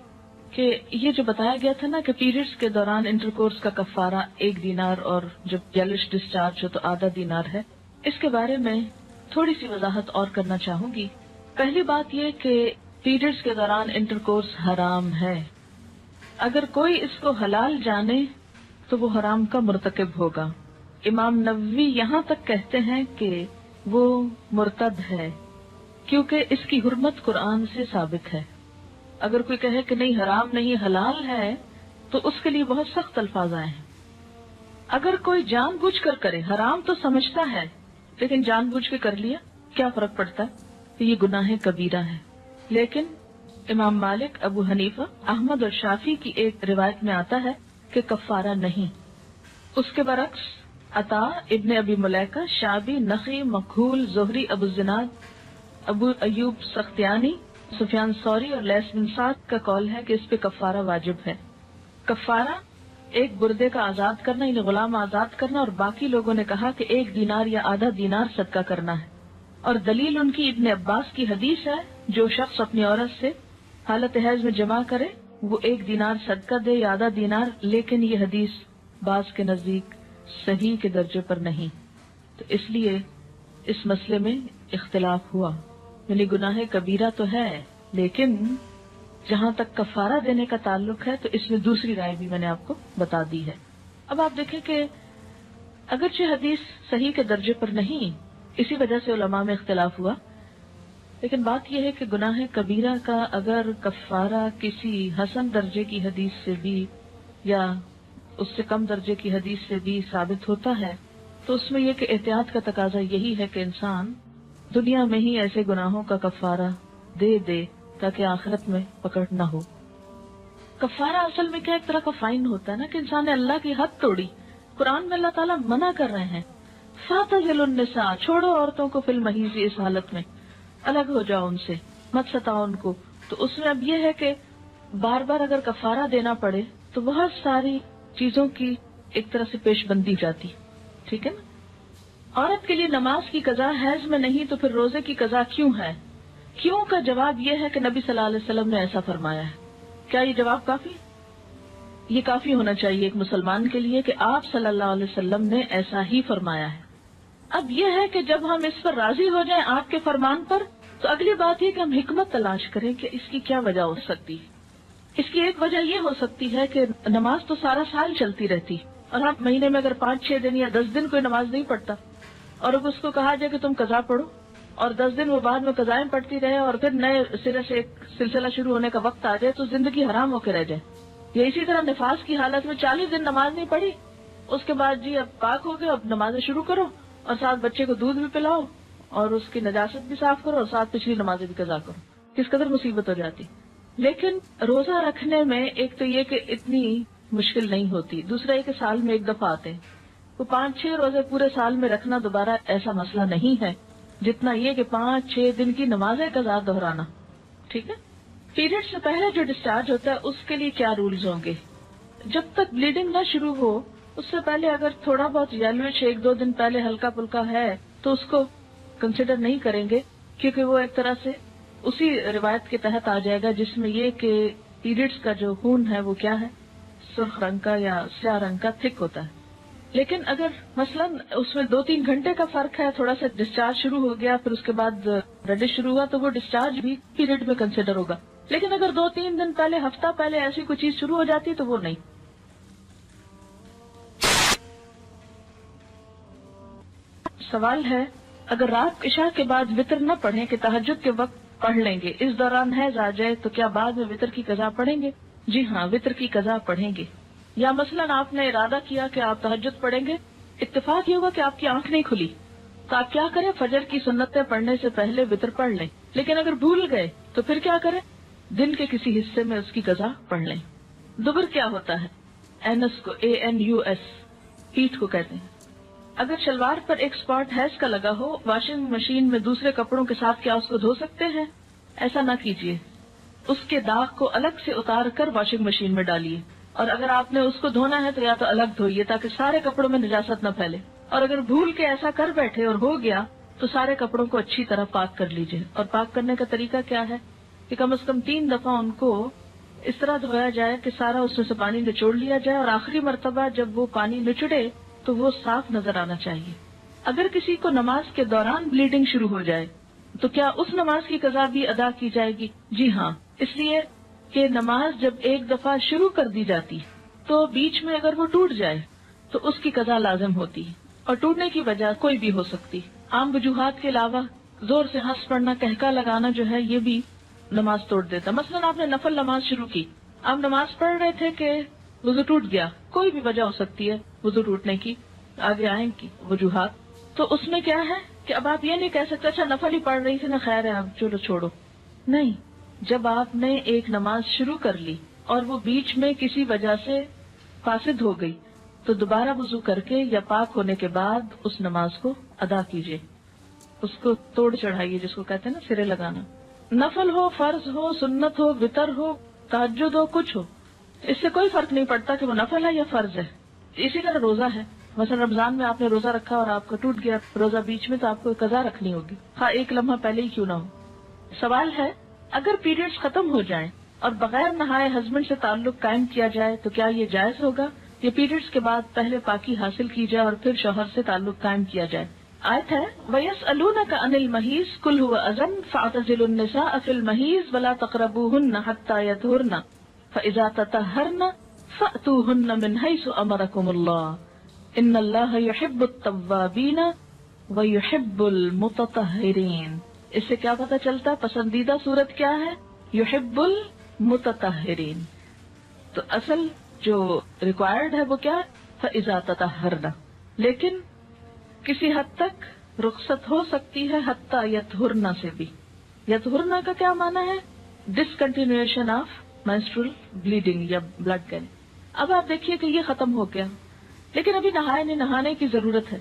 کہ یہ جو بتایا گیا تھا نا کہ پیریڈز کے دوران انٹرکورس کا کفارہ 1 دینار اور جب یلش ڈسچارج ہو تو آدھا دینار ہے، اس کے بارے میں تھوڑی سی وضاحت اور کرنا چاہوں گی۔ پہلی بات یہ کہ پیریڈز کے دوران انٹرکورس حرام ہے، اگر کوئی اس کو حلال جانے تو وہ حرام کا مرتکب ہوگا۔ امام نووی یہاں تک کہتے ہیں کہ وہ مرتد ہے کیونکہ اس کی حرمت قرآن سے ثابت ہے۔ اگر کوئی کہے کہ نہیں حرام نہیں حلال ہے تو اس کے لیے بہت سخت الفاظ آئے ہیں۔ اگر کوئی جان بوجھ کر کرے، حرام تو سمجھتا ہے لیکن جان بوجھ کے کر لیا، کیا فرق پڑتا ہے؟ تو یہ گناہ کبیرہ ہے۔ لیکن امام مالک، ابو حنیفہ، احمد اور شافعی کی ایک روایت میں آتا ہے کہ کفارہ نہیں۔ اس کے برعکس عطا، ابن ابی ملیکہ، شعبی، نخعی، مکحول، زہری، ابو الزناد، ابو ایوب سختیانی، سفیان ثوری اور لیث بن سعد کا قول ہے کہ اس پہ کفارہ واجب ہے۔ کفارہ ایک بردے کا آزاد کرنا یعنی غلام آزاد کرنا، اور باقی لوگوں نے کہا کہ 1 دینار یا آدھا دینار صدقہ کرنا ہے، اور دلیل ان کی ابن عباس کی حدیث ہے جو شخص اپنی عورت سے حالت حیض میں جمع کرے وہ 1 دینار صدقہ دے یا آدھا دینار، لیکن یہ حدیث بعض کے نزدیک صحیح کے درجے پر نہیں، تو اس لیے اس مسئلے میں اختلاف ہوا۔ یعنی گناہ کبیرہ تو ہے لیکن جہاں تک کفارہ دینے کا تعلق ہے تو اس میں دوسری رائے بھی میں نے آپ کو بتا دی ہے۔ اب آپ دیکھیں کہ اگرچہ حدیث صحیح کے درجے پر نہیں، اسی وجہ سے علماء میں اختلاف ہوا، لیکن بات یہ ہے کہ گناہ کبیرہ کا اگر کفارہ کسی حسن درجے کی حدیث سے بھی یا اس سے کم درجے کی حدیث سے بھی ثابت ہوتا ہے تو اس میں یہ کہ احتیاط کا تقاضا یہی ہے کہ انسان دنیا میں ہی ایسے گناہوں کا کفارہ دے دے تاکہ آخرت میں پکڑ نہ ہو۔ کفارہ اصل میں کیا ایک طرح کا فائن ہوتا ہے نا کہ انسان نے اللہ کی حد توڑی۔ قرآن میں اللہ تعالیٰ منع کر رہے ہیں فَاعْتَزِلُوا النِّسَاءَ، چھوڑو عورتوں کو فی الْمَحِیضِ، اس حالت میں الگ ہو جاؤ ان سے، مت ستاؤ ان کو۔ تو اس میں اب یہ ہے کہ بار بار اگر کفارہ دینا پڑے تو بہت ساری چیزوں کی ایک طرح سے پیش بندی جاتی، ٹھیک ہے نا۔ عورت کے لیے نماز کی قضا حیض میں نہیں تو پھر روزے کی قضا کیوں ہے؟ کیوں کا جواب یہ ہے کہ نبی صلی اللہ علیہ وسلم نے ایسا فرمایا ہے۔ کیا یہ جواب کافی؟ یہ کافی ہونا چاہیے ایک مسلمان کے لیے کہ آپ صلی اللہ علیہ وسلم نے ایسا ہی فرمایا ہے۔ اب یہ ہے کہ جب ہم اس پر راضی ہو جائیں آپ کے فرمان پر تو اگلی بات یہ کہ ہم حکمت تلاش کریں کہ اس کی کیا وجہ ہو سکتی ہے۔ اس کی ایک وجہ یہ ہو سکتی ہے کہ نماز تو سارا سال چلتی رہتی اور ہم مہینے میں اگر 5-6 دن یا 10 دن کوئی نماز نہیں پڑھتا اور اب اس کو کہا جائے کہ تم قضا پڑھو اور 10 دن وہ بعد میں قضائیں پڑھتی رہے اور پھر نئے سرے سے ایک سلسلہ شروع ہونے کا وقت آ جائے تو زندگی حرام ہو کے رہ جائے. یا اسی طرح نفاس کی حالت میں 40 دن نماز نہیں پڑھی, اس کے بعد جی اب پاک ہو گئے, اب نمازیں شروع کرو اور ساتھ بچے کو دودھ بھی پلاؤ اور اس کی نجاست بھی صاف کرو اور ساتھ پچھلی نمازیں بھی قضا کرو. کس قدر مصیبت ہو جاتی. لیکن روزہ رکھنے میں ایک تو یہ کہ اتنی مشکل نہیں ہوتی, دوسرا یہ کہ سال میں ایک دفعہ آتے ہیں. تو 5-6 روزے پورے سال میں رکھنا دوبارہ ایسا مسئلہ نہیں ہے جتنا یہ کہ 5-6 دن کی نمازیں قضا دہرانا. ٹھیک ہے. پیریڈ سے پہلے جو ڈسچارج ہوتا ہے اس کے لیے کیا رولز ہوں گے؟ جب تک بلیڈنگ نہ شروع ہو اس سے پہلے اگر تھوڑا بہت یلوش 1-2 دن پہلے ہلکا پھلکا ہے تو اس کو کنسیڈر نہیں کریں گے, کیونکہ وہ ایک طرح سے اسی روایت کے تحت آ جائے گا جس میں یہ کہ پیریڈز کا جو خون ہے وہ کیا ہے, سرخ رنگ کا یا سیاہ رنگ کا تھک ہوتا ہے. لیکن اگر مثلاً اس میں 2-3 گھنٹے کا فرق ہے, تھوڑا سا ڈسچارج شروع ہو گیا پھر اس کے بعد ریڈش شروع ہوا تو وہ ڈسچارج بھی پیریڈ میں کنسیڈر ہوگا. لیکن اگر 2-3 دن پہلے, ہفتہ پہلے ایسی کوئی چیز شروع ہو جاتی تو وہ نہیں. سوال ہے, اگر رات عشاء کے بعد وطر نہ پڑھیں کہ تہجد کے وقت پڑھ لیں گے, اس دوران حیض آ جائے تو کیا بعد میں وطر کی قضا پڑھیں گے؟ جی ہاں, وطر کی قضا پڑھیں گے. یا مثلاً آپ نے ارادہ کیا کہ آپ تہجد پڑھیں گے, اتفاق یہ ہوا کہ آپ کی آنکھ نہیں کھلی تو آپ کیا کریں, فجر کی سنتیں پڑھنے سے پہلے وطر پڑھ لیں. لیکن اگر بھول گئے تو پھر کیا کریں, دن کے کسی حصے میں اس کی قضا پڑھ لیں. دبر کیا ہوتا ہے؟ اینس کو ANUS, پیٹھ کو کہتے ہیں. اگر شلوار پر ایک اسپاٹ حیض کا لگا ہو, واشنگ مشین میں دوسرے کپڑوں کے ساتھ کیا اس کو دھو سکتے ہیں؟ ایسا نہ کیجیے, اس کے داغ کو الگ سے اتار کر واشنگ مشین میں ڈالیے, اور اگر آپ نے اس کو دھونا ہے تو یا تو الگ دھوئیے تاکہ سارے کپڑوں میں نجاست نہ پھیلے. اور اگر بھول کے ایسا کر بیٹھے اور ہو گیا تو سارے کپڑوں کو اچھی طرح پاک کر لیجیے. اور پاک کرنے کا طریقہ کیا ہے کہ کم از کم 3 دفعہ ان کو اس طرح دھویا جائے کہ سارا اس میں سے پانی نچوڑ لیا جائے, اور آخری مرتبہ جب وہ پانی نچڑے تو وہ صاف نظر آنا چاہیے. اگر کسی کو نماز کے دوران بلیڈنگ شروع ہو جائے تو کیا اس نماز کی قضا بھی ادا کی جائے گی؟ جی ہاں, اس لیے کہ نماز جب ایک دفعہ شروع کر دی جاتی تو بیچ میں اگر وہ ٹوٹ جائے تو اس کی قضا لازم ہوتی, اور ٹوٹنے کی وجہ کوئی بھی ہو سکتی. عام وجوہات کے علاوہ زور سے ہنس پڑنا, کہکا لگانا جو ہے یہ بھی نماز توڑ دیتا. مثلاً آپ نے نفل نماز شروع کی, آپ نماز پڑھ رہے تھے کہ وضو ٹوٹ گیا, کوئی بھی وجہ ہو سکتی ہے وضو ٹوٹنے کی, آگے آئیں کی وجوہات. تو اس میں کیا ہے کہ اب آپ یہ نہیں کہہ سکتے اچھا نفل ہی پڑھ رہی تھی نا, خیر ہے اب چلو چھوڑو. نہیں, جب آپ نے ایک نماز شروع کر لی اور وہ بیچ میں کسی وجہ سے فاسد ہو گئی تو دوبارہ وضو کر کے یا پاک ہونے کے بعد اس نماز کو ادا کیجیے, اس کو توڑ چڑھائیے جس کو کہتے ہیں نا سرے لگانا. نفل ہو, فرض ہو, سنت ہو, وطر ہو, تہجد ہو, کچھ ہو, اس سے کوئی فرق نہیں پڑتا کہ وہ نفل ہے یا فرض ہے. اسی طرح روزہ ہے, مثلا رمضان میں آپ نے روزہ رکھا اور آپ کا ٹوٹ گیا روزہ بیچ میں تو آپ کو قضا رکھنی ہوگی, ہاں ایک لمحہ پہلے ہی کیوں نہ ہو. سوال ہے, اگر پیریڈز ختم ہو جائیں اور بغیر نہائے ہسبینڈ سے تعلق قائم کیا جائے تو کیا یہ جائز ہوگا, یا پیریڈز کے بعد پہلے پاکی حاصل کی جائے اور پھر شوہر سے تعلق قائم کیا جائے؟ آیت ہے وَيَسْأَلُونَكَ عَنِ الْمَحِيضِ قُلْ هُوَ أَذًى فَاعْتَزِلُوا النِّسَاءَ فِي الْمَحِيضِ وَلَا تَقْرَبُوهُنَّ حَتَّى يَطْهُرْنَ فَإِذَا تَطَهَّرْنَ فَأْتُوهُنَّ مِنْ حَيْثُ أَمَرَكُمُ اللَّهُ إِنَّ اللَّهَ يُحِبُّ التَّوَّابِينَ وَيُحِبُّ الْمُتَطَهِّرِينَ. اس سے کیا پتہ چلتا پسندیدہ صورت کیا ہے؟ يُحِبُّ الْمُتَطَهِّرِينَ. تو اصل جو ریکوائرڈ ہے وہ کیا ہے؟ فَإِذَا تَطَهَّرْنَ. لیکن کسی حد تک رخصت ہو سکتی ہے حتیٰ یطہرن سے بھی. یطہرن کا کیا معنی ہے؟ ڈسکنٹینیویشن آف مینسٹرل بلیڈنگ یا بلڈ کہنے. اب آپ دیکھیے کہ یہ ختم ہو گیا لیکن ابھی نہانے کی ضرورت ہے,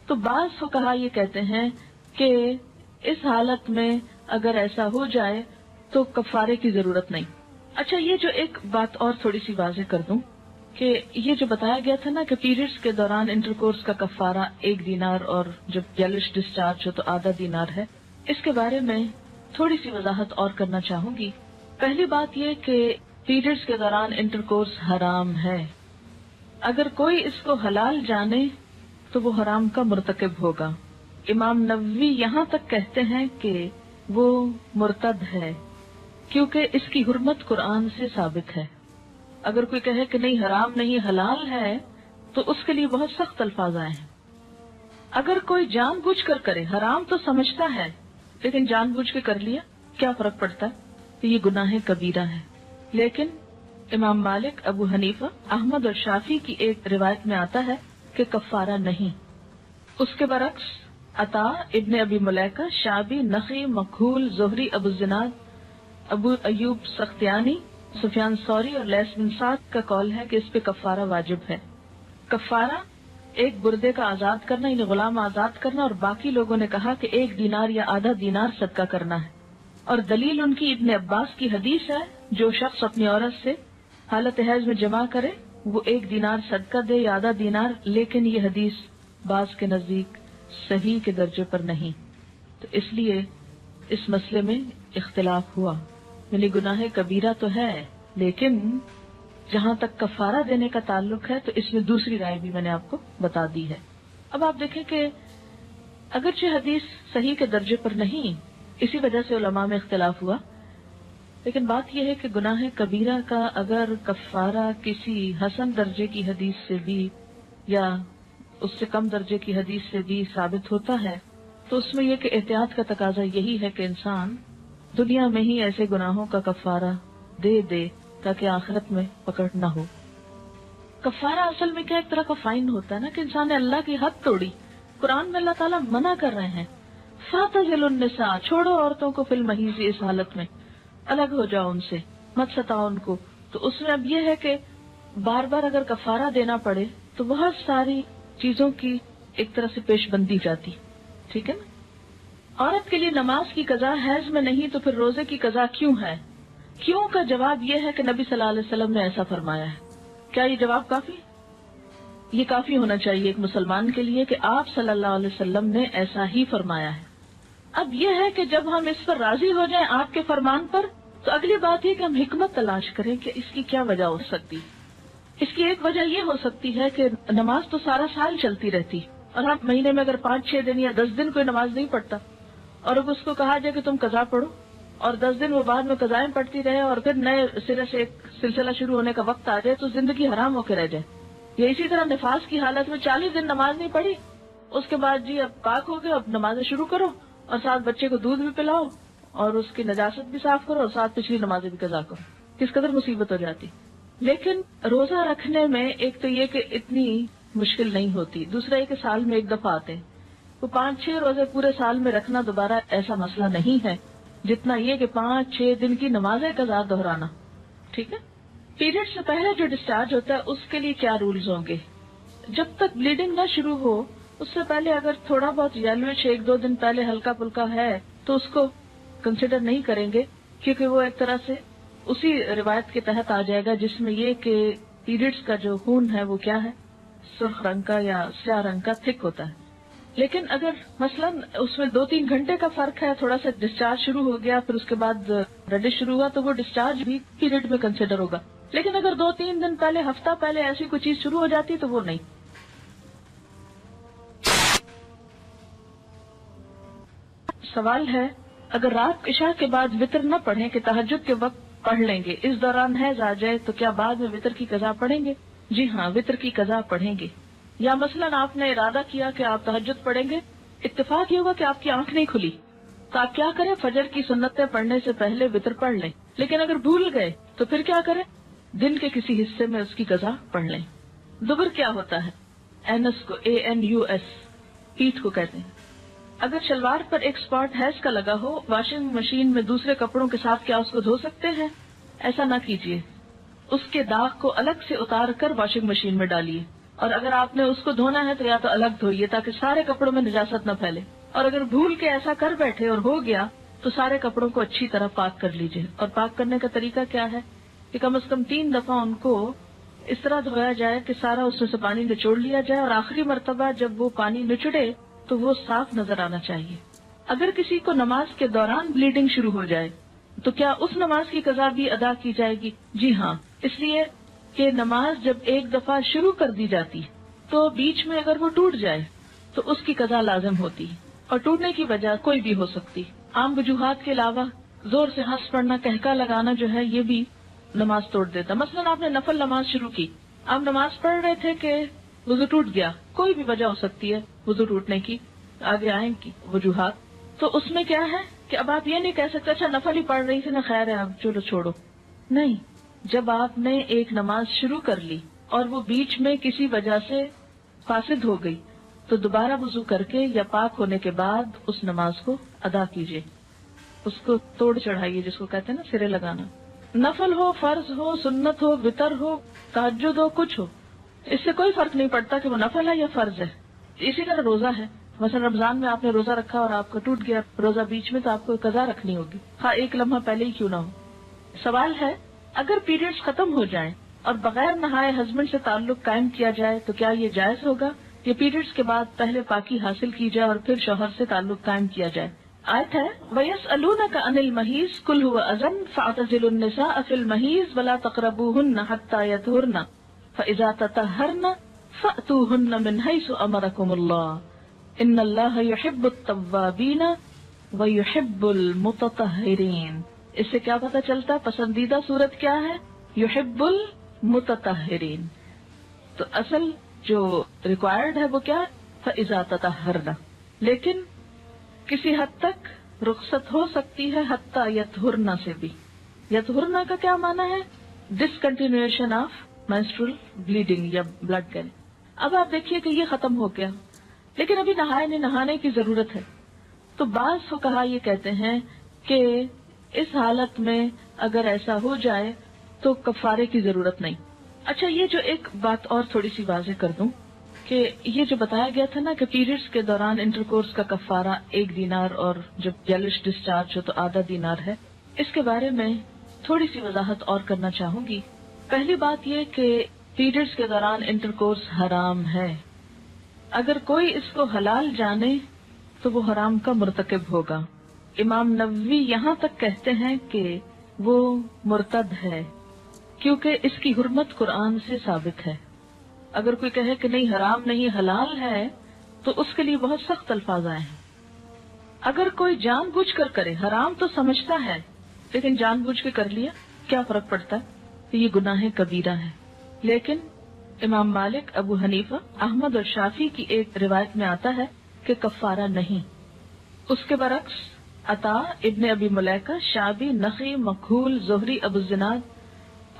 تو بعض فقہا یہ کہتے ہیں کہ اس حالت میں اگر ایسا ہو جائے تو کفارے کی ضرورت نہیں. اچھا, یہ جو ایک بات اور تھوڑی سی واضح کر دوں کہ یہ جو بتایا گیا تھا نا کہ پیریڈز کے دوران انٹرکورس کا کفارہ 1 دینار اور جب یلش ڈسچارج ہو تو آدھا دینار ہے, اس کے بارے میں تھوڑی سی وضاحت اور کرنا چاہوں گی. پہلی بات یہ کہ پیریڈز کے دوران انٹرکورس حرام ہے. اگر کوئی اس کو حلال جانے تو وہ حرام کا مرتکب ہوگا. امام نووی یہاں تک کہتے ہیں کہ وہ مرتد ہے کیونکہ اس کی حرمت قرآن سے ثابت ہے. اگر کوئی کہے کہ نہیں حرام نہیں حلال ہے تو اس کے لیے بہت سخت الفاظ آئے ہیں. اگر کوئی جان بوجھ کر کرے، حرام تو سمجھتا ہے لیکن جان بوجھ کے کر لیا، کیا فرق پڑتا ہے؟ تو یہ گناہ کبیرہ ہے۔ لیکن امام مالک، ابو حنیفہ، احمد اور شافعی کی ایک روایت میں آتا ہے کہ کفارہ نہیں۔ اس کے برعکس عطا، ابن ابی ملیکہ، شعبی، نخعی، مکحول، زہری، ابو الزناد، ابو ایوب سختیانی، سفیان ثوری اور لیث بن سعد کا قول ہے کہ اس پہ کفارہ واجب ہے۔ کفارہ ایک بردے کا آزاد کرنا، یعنی غلام آزاد کرنا، اور باقی لوگوں نے کہا کہ 1 دینار یا آدھا دینار صدقہ کرنا ہے۔ اور دلیل ان کی ابن عباس کی حدیث ہے، جو شخص اپنی عورت سے حالت حیض میں جمع کرے وہ 1 دینار صدقہ دے یا آدھا دینار، لیکن یہ حدیث بعض کے نزدیک صحیح کے درجے پر نہیں، تو اس لیے اس مسئلے میں اختلاف ہوا۔ یعنی گناہ کبیرہ تو ہے، لیکن جہاں تک کفارہ دینے کا تعلق ہے تو اس میں دوسری رائے بھی میں نے آپ کو بتا دی ہے۔ اب آپ دیکھیں کہ اگرچہ حدیث صحیح کے درجے پر نہیں، اسی وجہ سے علماء میں اختلاف ہوا، لیکن بات یہ ہے کہ گناہ کبیرہ کا اگر کفارہ کسی حسن درجے کی حدیث سے بھی یا اس سے کم درجے کی حدیث سے بھی ثابت ہوتا ہے تو اس میں یہ کہ احتیاط کا تقاضا یہی ہے کہ انسان دنیا میں ہی ایسے گناہوں کا کفارہ دے دے تاکہ آخرت میں پکڑ نہ ہو۔ کفارہ اصل میں کیا ایک طرح کا فائن ہوتا ہے نا، کہ انسان نے اللہ کی حد توڑی۔ قرآن میں اللہ تعالیٰ منع کر رہے ہیں، فَاعْتَزِلُوا النِّسَاءَ، چھوڑو عورتوں کو فی الْمَحِیض، اس حالت میں الگ ہو جاؤ ان سے، مت ستاؤ ان کو۔ تو اس میں اب یہ ہے کہ بار بار اگر کفارہ دینا پڑے تو بہت ساری چیزوں کی ایک طرح سے پیش بندی جاتی، ٹھیک ہے نا۔ عورت کے لیے نماز کی قضا حیض میں نہیں تو پھر روزے کی قضا کیوں ہے؟ کیوں کا جواب یہ ہے کہ نبی صلی اللہ علیہ وسلم نے ایسا فرمایا ہے۔ کیا یہ جواب کافی؟ یہ کافی ہونا چاہیے ایک مسلمان کے لیے کہ آپ صلی اللہ علیہ وسلم نے ایسا ہی فرمایا ہے۔ اب یہ ہے کہ جب ہم اس پر راضی ہو جائیں آپ کے فرمان پر، تو اگلی بات یہ کہ ہم حکمت تلاش کریں کہ اس کی کیا وجہ ہو سکتی۔ اس کی ایک وجہ یہ ہو سکتی ہے کہ نماز تو سارا سال چلتی رہتی، اور ہم مہینے میں اگر 5-6 دن یا 10 دن کوئی نماز نہیں پڑھتا، اور اب اس کو کہا جائے کہ تم قضا پڑھو، اور 10 دن وہ بعد میں قضائیں پڑھتی رہے، اور پھر نئے سرے سے ایک سلسلہ شروع ہونے کا وقت آ جائے تو زندگی حرام ہو کے رہ جائے۔ یا اسی طرح نفاس کی حالت میں 40 دن نماز نہیں پڑھی، اس کے بعد جی اب پاک ہو گئے، اب نمازیں شروع کرو، اور ساتھ بچے کو دودھ بھی پلاؤ اور اس کی نجاست بھی صاف کرو اور ساتھ پچھلی نمازیں بھی قضا کرو، کس قدر مصیبت ہو جاتی۔ لیکن روزہ رکھنے میں ایک تو یہ کہ اتنی مشکل نہیں ہوتی، دوسرا یہ کہ سال میں ایک دفعہ آتے ہیں، وہ 5-6 روزے پورے سال میں رکھنا دوبارہ ایسا مسئلہ نہیں ہے جتنا یہ کہ 5-6 دن کی نمازیں قضا دہرانا، ٹھیک ہے۔ پیریڈ سے پہلے جو ڈسچارج ہوتا ہے اس کے لیے کیا رولز ہوں گے؟ جب تک بلیڈنگ نہ شروع ہو اس سے پہلے اگر تھوڑا بہت یلوش 1-2 دن پہلے ہلکا پھلکا ہے تو اس کو کنسیڈر نہیں کریں گے، کیونکہ وہ ایک طرح سے اسی روایت کے تحت آ جائے گا جس میں یہ کہ پیریڈز کا جو خون ہے وہ کیا ہے، سرخ رنگ کا یا سیاہ رنگ کا تھک ہوتا ہے۔ لیکن اگر مثلاً اس میں 2-3 گھنٹے کا فرق ہے، تھوڑا سا ڈسچارج شروع ہو گیا پھر اس کے بعد ریڈش شروع ہوا تو وہ ڈسچارج بھی پیریڈ میں کنسیڈر ہوگا، لیکن اگر 2-3 دن پہلے، ہفتہ پہلے ایسی کوئی چیز شروع ہو جاتی تو وہ نہیں۔ سوال ہے، اگر رات عشاء کے بعد وطر نہ پڑھیں کہ تہجد کے وقت پڑھ لیں گے، اس دوران حیض آ جائے تو کیا بعد میں وطر کی قضا پڑھیں گے؟ جی ہاں، وطر کی قضا پڑھیں گے۔ یا مثلاً آپ نے ارادہ کیا کہ آپ تہجد پڑھیں گے، اتفاق یہ ہوا کہ آپ کی آنکھ نہیں کھلی، تو آپ کیا کریں؟ فجر کی سنتیں پڑھنے سے پہلے وطر پڑھ لیں، لیکن اگر بھول گئے تو پھر کیا کریں؟ دن کے کسی حصے میں اس کی قضا پڑھ لیں۔ دبر کیا ہوتا ہے؟ اینس کو ANUS، پیٹھ کو کہتے ہیں۔ اگر شلوار پر ایک سپاٹ حیض کا لگا ہو، واشنگ مشین میں دوسرے کپڑوں کے ساتھ کیا اس کو دھو سکتے ہیں؟ ایسا نہ کیجیے، اس کے داغ کو الگ سے اتار کر واشنگ مشین میں ڈالیے، اور اگر آپ نے اس کو دھونا ہے تو یا تو الگ دھوئیے تاکہ سارے کپڑوں میں نجاست نہ پھیلے، اور اگر بھول کے ایسا کر بیٹھے اور ہو گیا تو سارے کپڑوں کو اچھی طرح پاک کر لیجیے۔ اور پاک کرنے کا طریقہ کیا ہے کہ کم از کم 3 دفعہ ان کو اس طرح دھویا جائے کہ سارا اس میں سے پانی نچوڑ لیا جائے، اور آخری مرتبہ جب وہ پانی نچڑے تو وہ صاف نظر آنا چاہیے۔ اگر کسی کو نماز کے دوران بلیڈنگ شروع ہو جائے تو کیا اس نماز کی قضا بھی ادا کی جائے گی؟ جی ہاں، اس لیے کہ نماز جب ایک دفعہ شروع کر دی جاتی تو بیچ میں اگر وہ ٹوٹ جائے تو اس کی قضا لازم ہوتی، اور ٹوٹنے کی وجہ کوئی بھی ہو سکتی۔ عام وجوہات کے علاوہ زور سے ہنس پڑنا، کہکا لگانا جو ہے یہ بھی نماز توڑ دیتا۔ مثلاً آپ نے نفل نماز شروع کی، آپ نماز پڑھ رہے تھے کہ وضو ٹوٹ گیا، کوئی بھی وجہ ہو سکتی ہے، وضو ٹوٹنے کی آگے آئیں کی وجوہات، تو اس میں کیا ہے کہ اب آپ یہ نہیں کہہ سکتے اچھا نفل ہی پڑھ رہی تھی نا خیر ہے اب چلو چھوڑو، نہیں، جب آپ نے ایک نماز شروع کر لی اور وہ بیچ میں کسی وجہ سے فاسد ہو گئی تو دوبارہ وضو کر کے یا پاک ہونے کے بعد اس نماز کو ادا کیجیے، اس کو توڑ چڑھائیے، جس کو کہتے ہیں نا سرے لگانا، نفل ہو، فرض ہو، سنت ہو، وتر ہو، تہجد ہو، کچھ ہو، اس سے کوئی فرق نہیں پڑتا کہ وہ نفل ہے یا فرض ہے۔ اسی طرح روزہ ہے، مثلا رمضان میں آپ نے روزہ رکھا اور آپ کا ٹوٹ گیا روزہ بیچ میں، تو آپ کو قضا رکھنی ہوگی، ہاں ایک لمحہ پہلے ہی کیوں نہ ہو۔ سوال ہے اگر پیریڈز ختم ہو جائیں اور بغیر نہائے ہسبینڈ سے تعلق قائم کیا جائے تو کیا یہ جائز ہوگا؟ یہ پیریڈز کے بعد پہلے پاکی حاصل کی جائے اور پھر شوہر سے تعلق قائم کیا جائے۔ آیت ہے وَيَسْأَلُونَكَ عَنِ الْمَحِيضِ قُلْ هُوَ أَذًى فَاعْتَزِلُوا النِّسَاءَ فِي الْمَحِيضِ وَلَا تَقْرَبُوهُنَّ حَتَّى يَطْهُرْنَ فَإِذَا تَطَهَّرْنَ فَأْتُوهُنَّ مِنْ حَيْثُ أَمَرَكُمُ اللَّهُ إِنَّ اللَّهَ يُحِبُّ التَّوَّابِينَ وَيُحِبُّ الْمُتَطَهِّرِينَ۔ اس سے کیا پتہ چلتا ہے پسندیدہ صورت کیا ہے؟ يُحِبُّ الْمُتَطَهِّرِينَ۔ تو اصل جو ریکوائرڈ ہے وہ کیا ہے؟ فَإِذَا تَطَهَّرْنَ، لیکن کسی حد تک رخصت ہو سکتی ہے حتیٰ یطہرنا سے بھی۔ یطہرنا کا کیا معنی ہے؟ ڈسکنٹینیویشن آف مینسٹرل بلیڈنگ یا بلڈ کہنے۔ اب آپ دیکھیے کہ یہ ختم ہو گیا لیکن ابھی نہانے کی ضرورت ہے، تو بعض فقہا یہ کہتے ہیں کہ اس حالت میں اگر ایسا ہو جائے تو کفارے کی ضرورت نہیں۔ اچھا یہ جو ایک بات اور تھوڑی سی واضح کر دوں کہ یہ جو بتایا گیا تھا نا کہ پیریڈز کے دوران انٹرکورس کا کفارہ 1 دینار اور جب جیلش ڈسچارج ہو تو آدھا دینار ہے، اس کے بارے میں تھوڑی سی وضاحت اور کرنا چاہوں گی۔ پہلی بات یہ کہ پیریڈز کے دوران انٹرکورس حرام ہے، اگر کوئی اس کو حلال جانے تو وہ حرام کا مرتکب ہوگا۔ امام نووی یہاں تک کہتے ہیں کہ وہ مرتد ہے کیونکہ اس کی حرمت قرآن سے ثابت ہے۔ اگر کوئی کہے کہ نہیں حرام نہیں حلال ہے تو اس کے لیے بہت سخت الفاظ آئے ہیں۔ اگر کوئی جان بوجھ کر کرے، حرام تو سمجھتا ہے لیکن جان بوجھ کے کر لیا، کیا فرق پڑتا ہے؟ تو یہ گناہ کبیرہ ہے۔ لیکن امام مالک، ابو حنیفہ، احمد اور شافعی کی ایک روایت میں آتا ہے کہ کفارہ نہیں۔ اس کے برعکس عطا، ابن ابی ملیکہ، شعبی، نخعی، مکحول، زہری، ابو الزناد،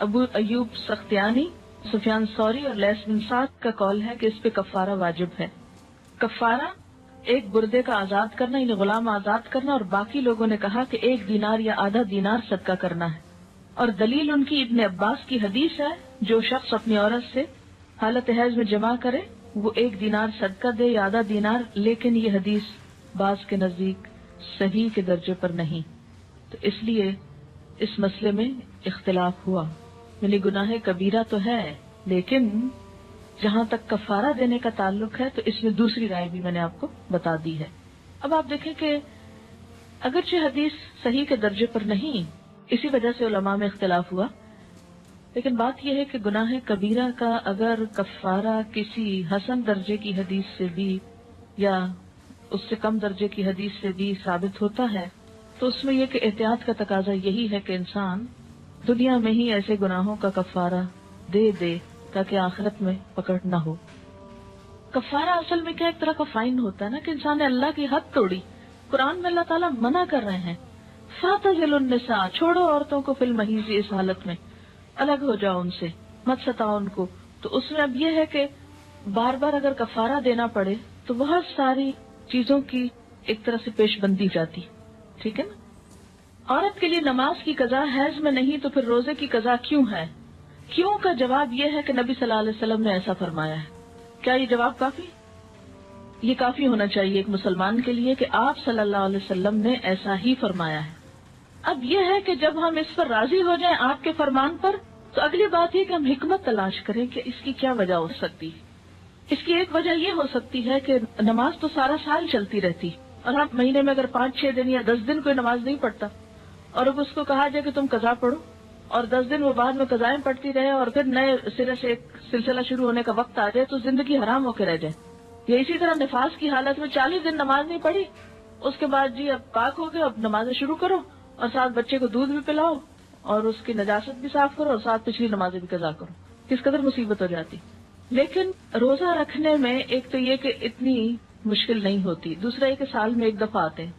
ابو ایوب سختیانی، سفیان ثوری اور لیث بن سعد کا قول ہے کہ اس پہ کفارہ واجب ہے۔ کفارہ ایک بردے کا آزاد کرنا یعنی غلام آزاد کرنا، اور باقی لوگوں نے کہا کہ 1 دینار یا آدھا دینار صدقہ کرنا ہے، اور دلیل ان کی ابن عباس کی حدیث ہے جو شخص اپنی عورت سے حالت حیض میں جمع کرے وہ 1 دینار صدقہ دے یا آدھا دینار، لیکن یہ حدیث بعض کے نزدیک صحیح کے درجے پر نہیں، تو اس لیے اس مسئلے میں اختلاف ہوا۔ یعنی گناہ کبیرہ تو ہے لیکن جہاں تک کفارہ دینے کا تعلق ہے تو اس میں دوسری رائے بھی میں نے آپ کو بتا دی ہے۔ اب آپ دیکھیں کہ اگرچہ حدیث صحیح کے درجے پر نہیں، اسی وجہ سے علماء میں اختلاف ہوا، لیکن بات یہ ہے کہ گناہ کبیرہ کا اگر کفارہ کسی حسن درجے کی حدیث سے بھی یا اس سے کم درجے کی حدیث سے بھی ثابت ہوتا ہے تو اس میں یہ کہ احتیاط کا تقاضا یہی ہے کہ انسان دنیا میں ہی ایسے گناہوں کا کفارہ دے دے تاکہ آخرت میں پکڑ نہ ہو۔ کفارہ اصل میں کیا ایک طرح کا فائن ہوتا ہے نا کہ انسان نے اللہ کی حد توڑی۔ قرآن میں اللہ تعالیٰ منع کر رہے ہیں فَاعْتَزِلُوا النِّسَاءَ، چھوڑو عورتوں کو فی الْمَحِیضِ، اس حالت میں الگ ہو جاؤ ان سے، مت ستاؤ ان کو۔ تو اس میں اب یہ ہے کہ بار بار اگر کفارہ دینا پڑے تو بہت ساری چیزوں کی ایک طرح سے پیش بندی جاتی، ٹھیک ہے نا۔ عورت کے لیے نماز کی قضا حیض میں نہیں تو پھر روزے کی قضا کیوں ہے؟ کیوں کا جواب یہ ہے کہ نبی صلی اللہ علیہ وسلم نے ایسا فرمایا ہے۔ کیا یہ جواب کافی؟ یہ کافی ہونا چاہیے ایک مسلمان کے لیے کہ آپ صلی اللہ علیہ وسلم نے ایسا ہی فرمایا ہے۔ اب یہ ہے کہ جب ہم اس پر راضی ہو جائیں آپ کے فرمان پر تو اگلی بات یہ کہ ہم حکمت تلاش کریں کہ اس کی کیا وجہ ہو سکتی۔ اس کی ایک وجہ یہ ہو سکتی ہے کہ نماز تو سارا سال چلتی رہتی اور ہم مہینے میں اگر 5-6 دن یا 10 دن کوئی نماز نہیں پڑھتا اور اب اس کو کہا جائے کہ تم قضا پڑھو اور 10 دن وہ بعد میں قضائیں پڑھتی رہے اور پھر نئے سرے سے ایک سلسلہ شروع ہونے کا وقت آ جائے تو زندگی حرام ہو کے رہ جائے۔ یا اسی طرح نفاس کی حالت میں 40 دن نماز نہیں پڑھی، اس کے بعد جی اب پاک ہو گئے، اب نمازیں شروع کرو اور ساتھ بچے کو دودھ بھی پلاؤ اور اس کی نجاست بھی صاف کرو اور ساتھ پچھلی نمازیں بھی قضا کرو، کس قدر مصیبت ہو جاتی۔ لیکن روزہ رکھنے میں ایک تو یہ کہ اتنی مشکل نہیں ہوتی. دوسرا یہ کہ سال میں ایک دفعہ آتے ہیں.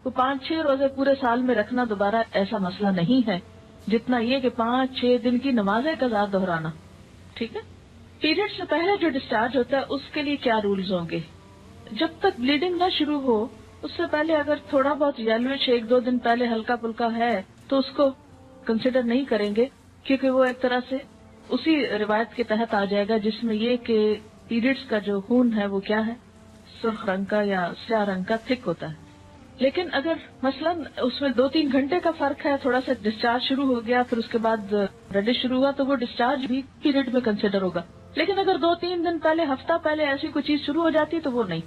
وہ 5-6 روزے پورے سال میں رکھنا دوبارہ ایسا مسئلہ نہیں ہے جتنا یہ کہ 5-6 دن کی نمازیں قضا دہرانا. ٹھیک ہے. پیریڈ سے پہلے جو ڈسچارج ہوتا ہے اس کے لیے کیا رولز ہوں گے؟ جب تک بلیڈنگ نہ شروع ہو اس سے پہلے اگر تھوڑا بہت یلوش 1-2 دن پہلے ہلکا پھلکا ہے تو اس کو کنسیڈر نہیں کریں گے، کیونکہ وہ ایک طرح سے اسی روایت کے تحت آ جائے گا جس میں یہ کہ پیریڈز کا جو خون ہے وہ کیا ہے، سرخ رنگ کا یا سیاہ رنگ کا تھک ہوتا ہے. لیکن اگر مثلاً اس میں 2-3 گھنٹے کا فرق ہے، تھوڑا سا ڈسچارج شروع ہو گیا پھر اس کے بعد ریڈش شروع ہوا تو وہ ڈسچارج بھی پیریڈ میں کنسیڈر ہوگا. لیکن اگر 2-3 دن پہلے، ہفتہ پہلے ایسی کوئی چیز شروع ہو جاتی تو وہ نہیں.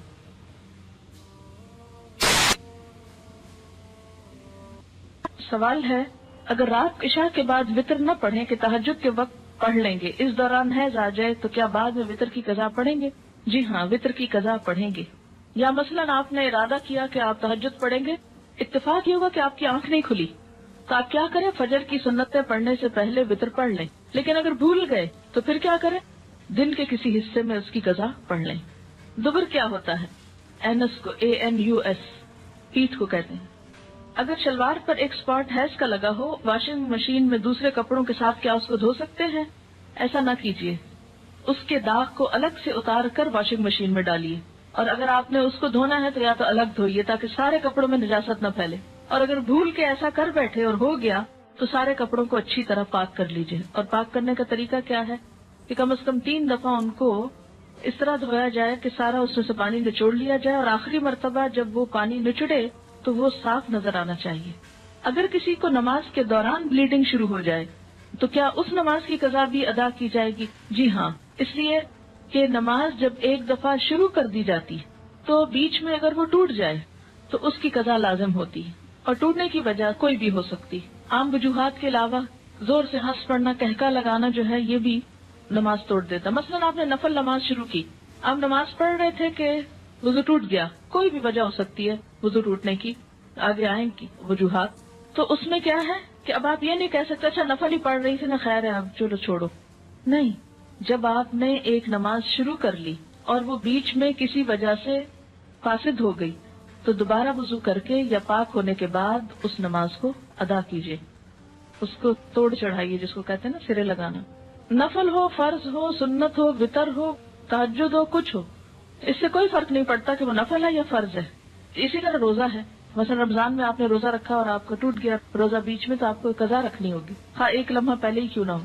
سوال ہے اگر رات عشاء کے بعد وطر نہ پڑھیں کہ تہجد کے وقت پڑھ لیں گے، اس دوران حیض آ جائے تو کیا بعد میں وطر کی قضا پڑھیں گے؟ جی ہاں، وطر کی قضا پڑھیں گے. یا مثلاً آپ نے ارادہ کیا کہ آپ تہجد پڑھیں گے، اتفاق یہ ہوا کہ آپ کی آنکھ نہیں کھلی تو آپ کیا کریں؟ فجر کی سنتیں پڑھنے سے پہلے وطر پڑھ لیں. لیکن اگر بھول گئے تو پھر کیا کریں؟ دن کے کسی حصے میں اس کی قضا پڑھ لیں. دبر کیا ہوتا ہے؟ اینس کو ANUS پیٹھ کو کہتے ہیں. اگر شلوار پر ایک اسپاٹ حیض کا لگا ہو، واشنگ مشین میں دوسرے کپڑوں کے ساتھ کیا اس کو دھو سکتے ہیں؟ ایسا نہ کیجیے. اس کے داغ کو الگ سے اتار کر واشنگ مشین میں ڈالیے، اور اگر آپ نے اس کو دھونا ہے تو یا تو الگ دھوئیے تاکہ سارے کپڑوں میں نجاست نہ پھیلے. اور اگر بھول کے ایسا کر بیٹھے اور ہو گیا تو سارے کپڑوں کو اچھی طرح پاک کر لیجیے. اور پاک کرنے کا طریقہ کیا ہے کہ کم از کم 3 دفعہ ان کو اس طرح دھویا جائے کہ سارا اس میں سے پانی نچوڑ لیا جائے، اور آخری مرتبہ جب وہ پانی نچڑے تو وہ صاف نظر آنا چاہیے. اگر کسی کو نماز کے دوران بلیڈنگ شروع ہو جائے تو کیا اس نماز کی قضا بھی ادا کی جائے گی؟ جی ہاں، اس لیے کہ نماز جب ایک دفعہ شروع کر دی جاتی تو بیچ میں اگر وہ ٹوٹ جائے تو اس کی قضا لازم ہوتی ہے. اور ٹوٹنے کی وجہ کوئی بھی ہو سکتی. عام وجوہات کے علاوہ زور سے ہنس پڑنا، کہکا لگانا جو ہے یہ بھی نماز توڑ دیتا. مثلاً آپ نے نفل نماز شروع کی، آپ نماز پڑھ رہے تھے کہ وضو ٹوٹ گیا، کوئی بھی وجہ ہو سکتی ہے وضو ٹوٹنے کی، آگے آئیں گی وجوہات. تو اس میں کیا ہے کہ اب آپ یہ نہیں کہہ سکتے اچھا نفل ہی پڑھ رہی تھی نا، خیر ہے اب چلو چھوڑو. نہیں، جب آپ نے ایک نماز شروع کر لی اور وہ بیچ میں کسی وجہ سے فاسد ہو گئی تو دوبارہ وضو کر کے یا پاک ہونے کے بعد اس نماز کو ادا کیجیے، اس کو توڑ چڑھائیے جس کو کہتے ہیں نا سرے لگانا. نفل ہو، فرض ہو، سنت ہو، وطر ہو، تہجد ہو، کچھ ہو، اس سے کوئی فرق نہیں پڑتا کہ وہ نفل ہے یا فرض ہے. اسی طرح روزہ ہے. مثلا رمضان میں آپ نے روزہ رکھا اور آپ کا ٹوٹ گیا روزہ بیچ میں تو آپ کو قضا رکھنی ہوگی، ہاں ایک لمحہ پہلے ہی کیوں نہ ہو.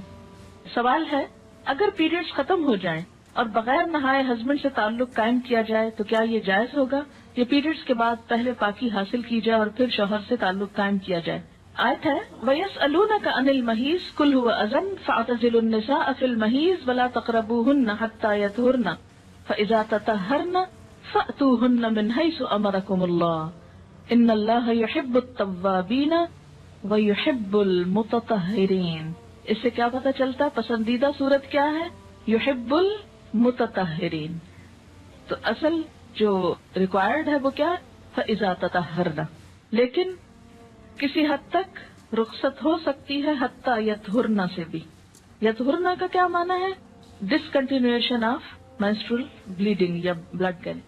سوال ہے اگر پیریڈز ختم ہو جائیں اور بغیر نہائے ہسبینڈ سے تعلق قائم کیا جائے تو کیا یہ جائز ہوگا؟ یہ پیریڈز کے بعد پہلے پاکی حاصل کی جائے اور پھر شوہر سے تعلق قائم کیا جائے. آیت ہے وَيَسْأَلُونَكَ عَنِ الْمَحِيضِ قُلْ هُوَ أَذًى فَاعْتَزِلُوا النِّسَاءَ فِي الْمَحِيضِ وَلَا تَقْرَبُوهُنَّ حَتَّى يَطْهُرْنَ فَإِذَا تَطَهَّرْنَ فَأْتُوهُنَّ مِنْ حَيْثُ أَمَرَكُمُ اللَّهُ إِنَّ اللَّهَ يُحِبُّ التَّوَّابِينَ وَيُحِبُّ الْمُتَطَهِّرِينَ. اس سے کیا پتہ چلتا پسندیدہ صورت کیا ہے؟ يُحِبُّ الْمُتَطَهِّرِينَ. تو اصل جو ریکوائرڈ ہے وہ کیا ہے؟ فَإِذَا تَطَهَّرْنَ. لیکن کسی حد تک رخصت ہو سکتی ہے حتیٰ یطہرن سے بھی. یطہرن کا کیا معنی ہے؟ ڈسکنٹینیویشن آف مینسٹرل بلیڈنگ یا بلڈ گیل.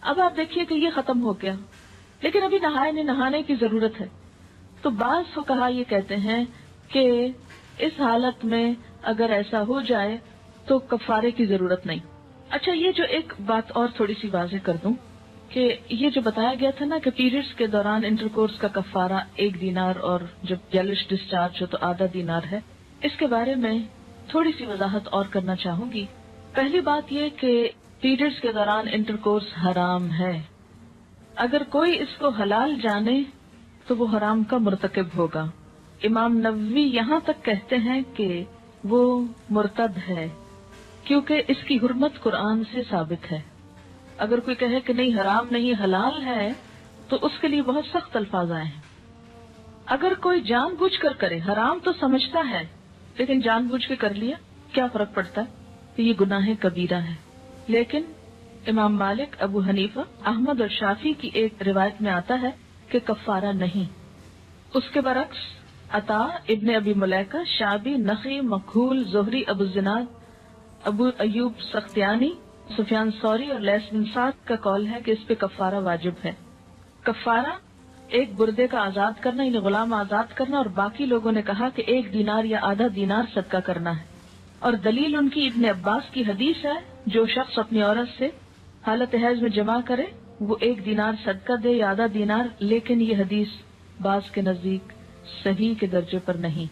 اب آپ دیکھیے کہ یہ ختم ہو گیا لیکن ابھی نہانے کی ضرورت ہے. تو بعض فقہا یہ کہتے ہیں کہ اس حالت میں اگر ایسا ہو جائے تو کفارے کی ضرورت نہیں. اچھا یہ جو ایک بات اور تھوڑی سی واضح کر دوں کہ یہ جو بتایا گیا تھا نا کہ پیریڈز کے دوران انٹرکورس کا کفارہ 1 دینار اور جب یلش ڈسچارج ہو تو آدھا دینار ہے، اس کے بارے میں تھوڑی سی وضاحت اور کرنا چاہوں گی. پہلی بات یہ کہ پیریڈز کے دوران انٹرکورس حرام ہے. اگر کوئی اس کو حلال جانے تو وہ حرام کا مرتکب ہوگا. امام نووی یہاں تک کہتے ہیں کہ وہ مرتد ہے کیونکہ اس کی حرمت قرآن سے ثابت ہے. اگر کوئی کہے کہ نہیں حرام نہیں حلال ہے تو اس کے لیے بہت سخت الفاظ آئے ہیں. اگر کوئی جان بوجھ کر کرے، حرام تو سمجھتا ہے لیکن جان بوجھ کے کر لیا، کیا فرق پڑتا ہے؟ کہ یہ گناہ کبیرہ ہے. لیکن امام مالک، ابو حنیفہ، احمد اور شافعی کی ایک روایت میں آتا ہے کہ کفارہ نہیں. اس کے برعکس عطا، ابن ابی ملیکہ، شعبی، نخعی، مکحول، زہری، ابو الزناد، ابو ایوب سختیانی سفیان ثوری اور لیث بن سعد کا قول ہے کہ اس پہ کفارہ واجب ہے. کفارہ ایک بردے کا آزاد کرنا یعنی غلام آزاد کرنا، اور باقی لوگوں نے کہا کہ 1 دینار یا آدھا دینار صدقہ کرنا ہے. اور دلیل ان کی ابن عباس کی حدیث ہے، جو شخص اپنی عورت سے حالت حیض میں جمع کرے وہ 1 دینار صدقہ دے یا آدھا دینار. لیکن یہ حدیث بعض کے نزدیک صحیح کے درجے پر نہیں،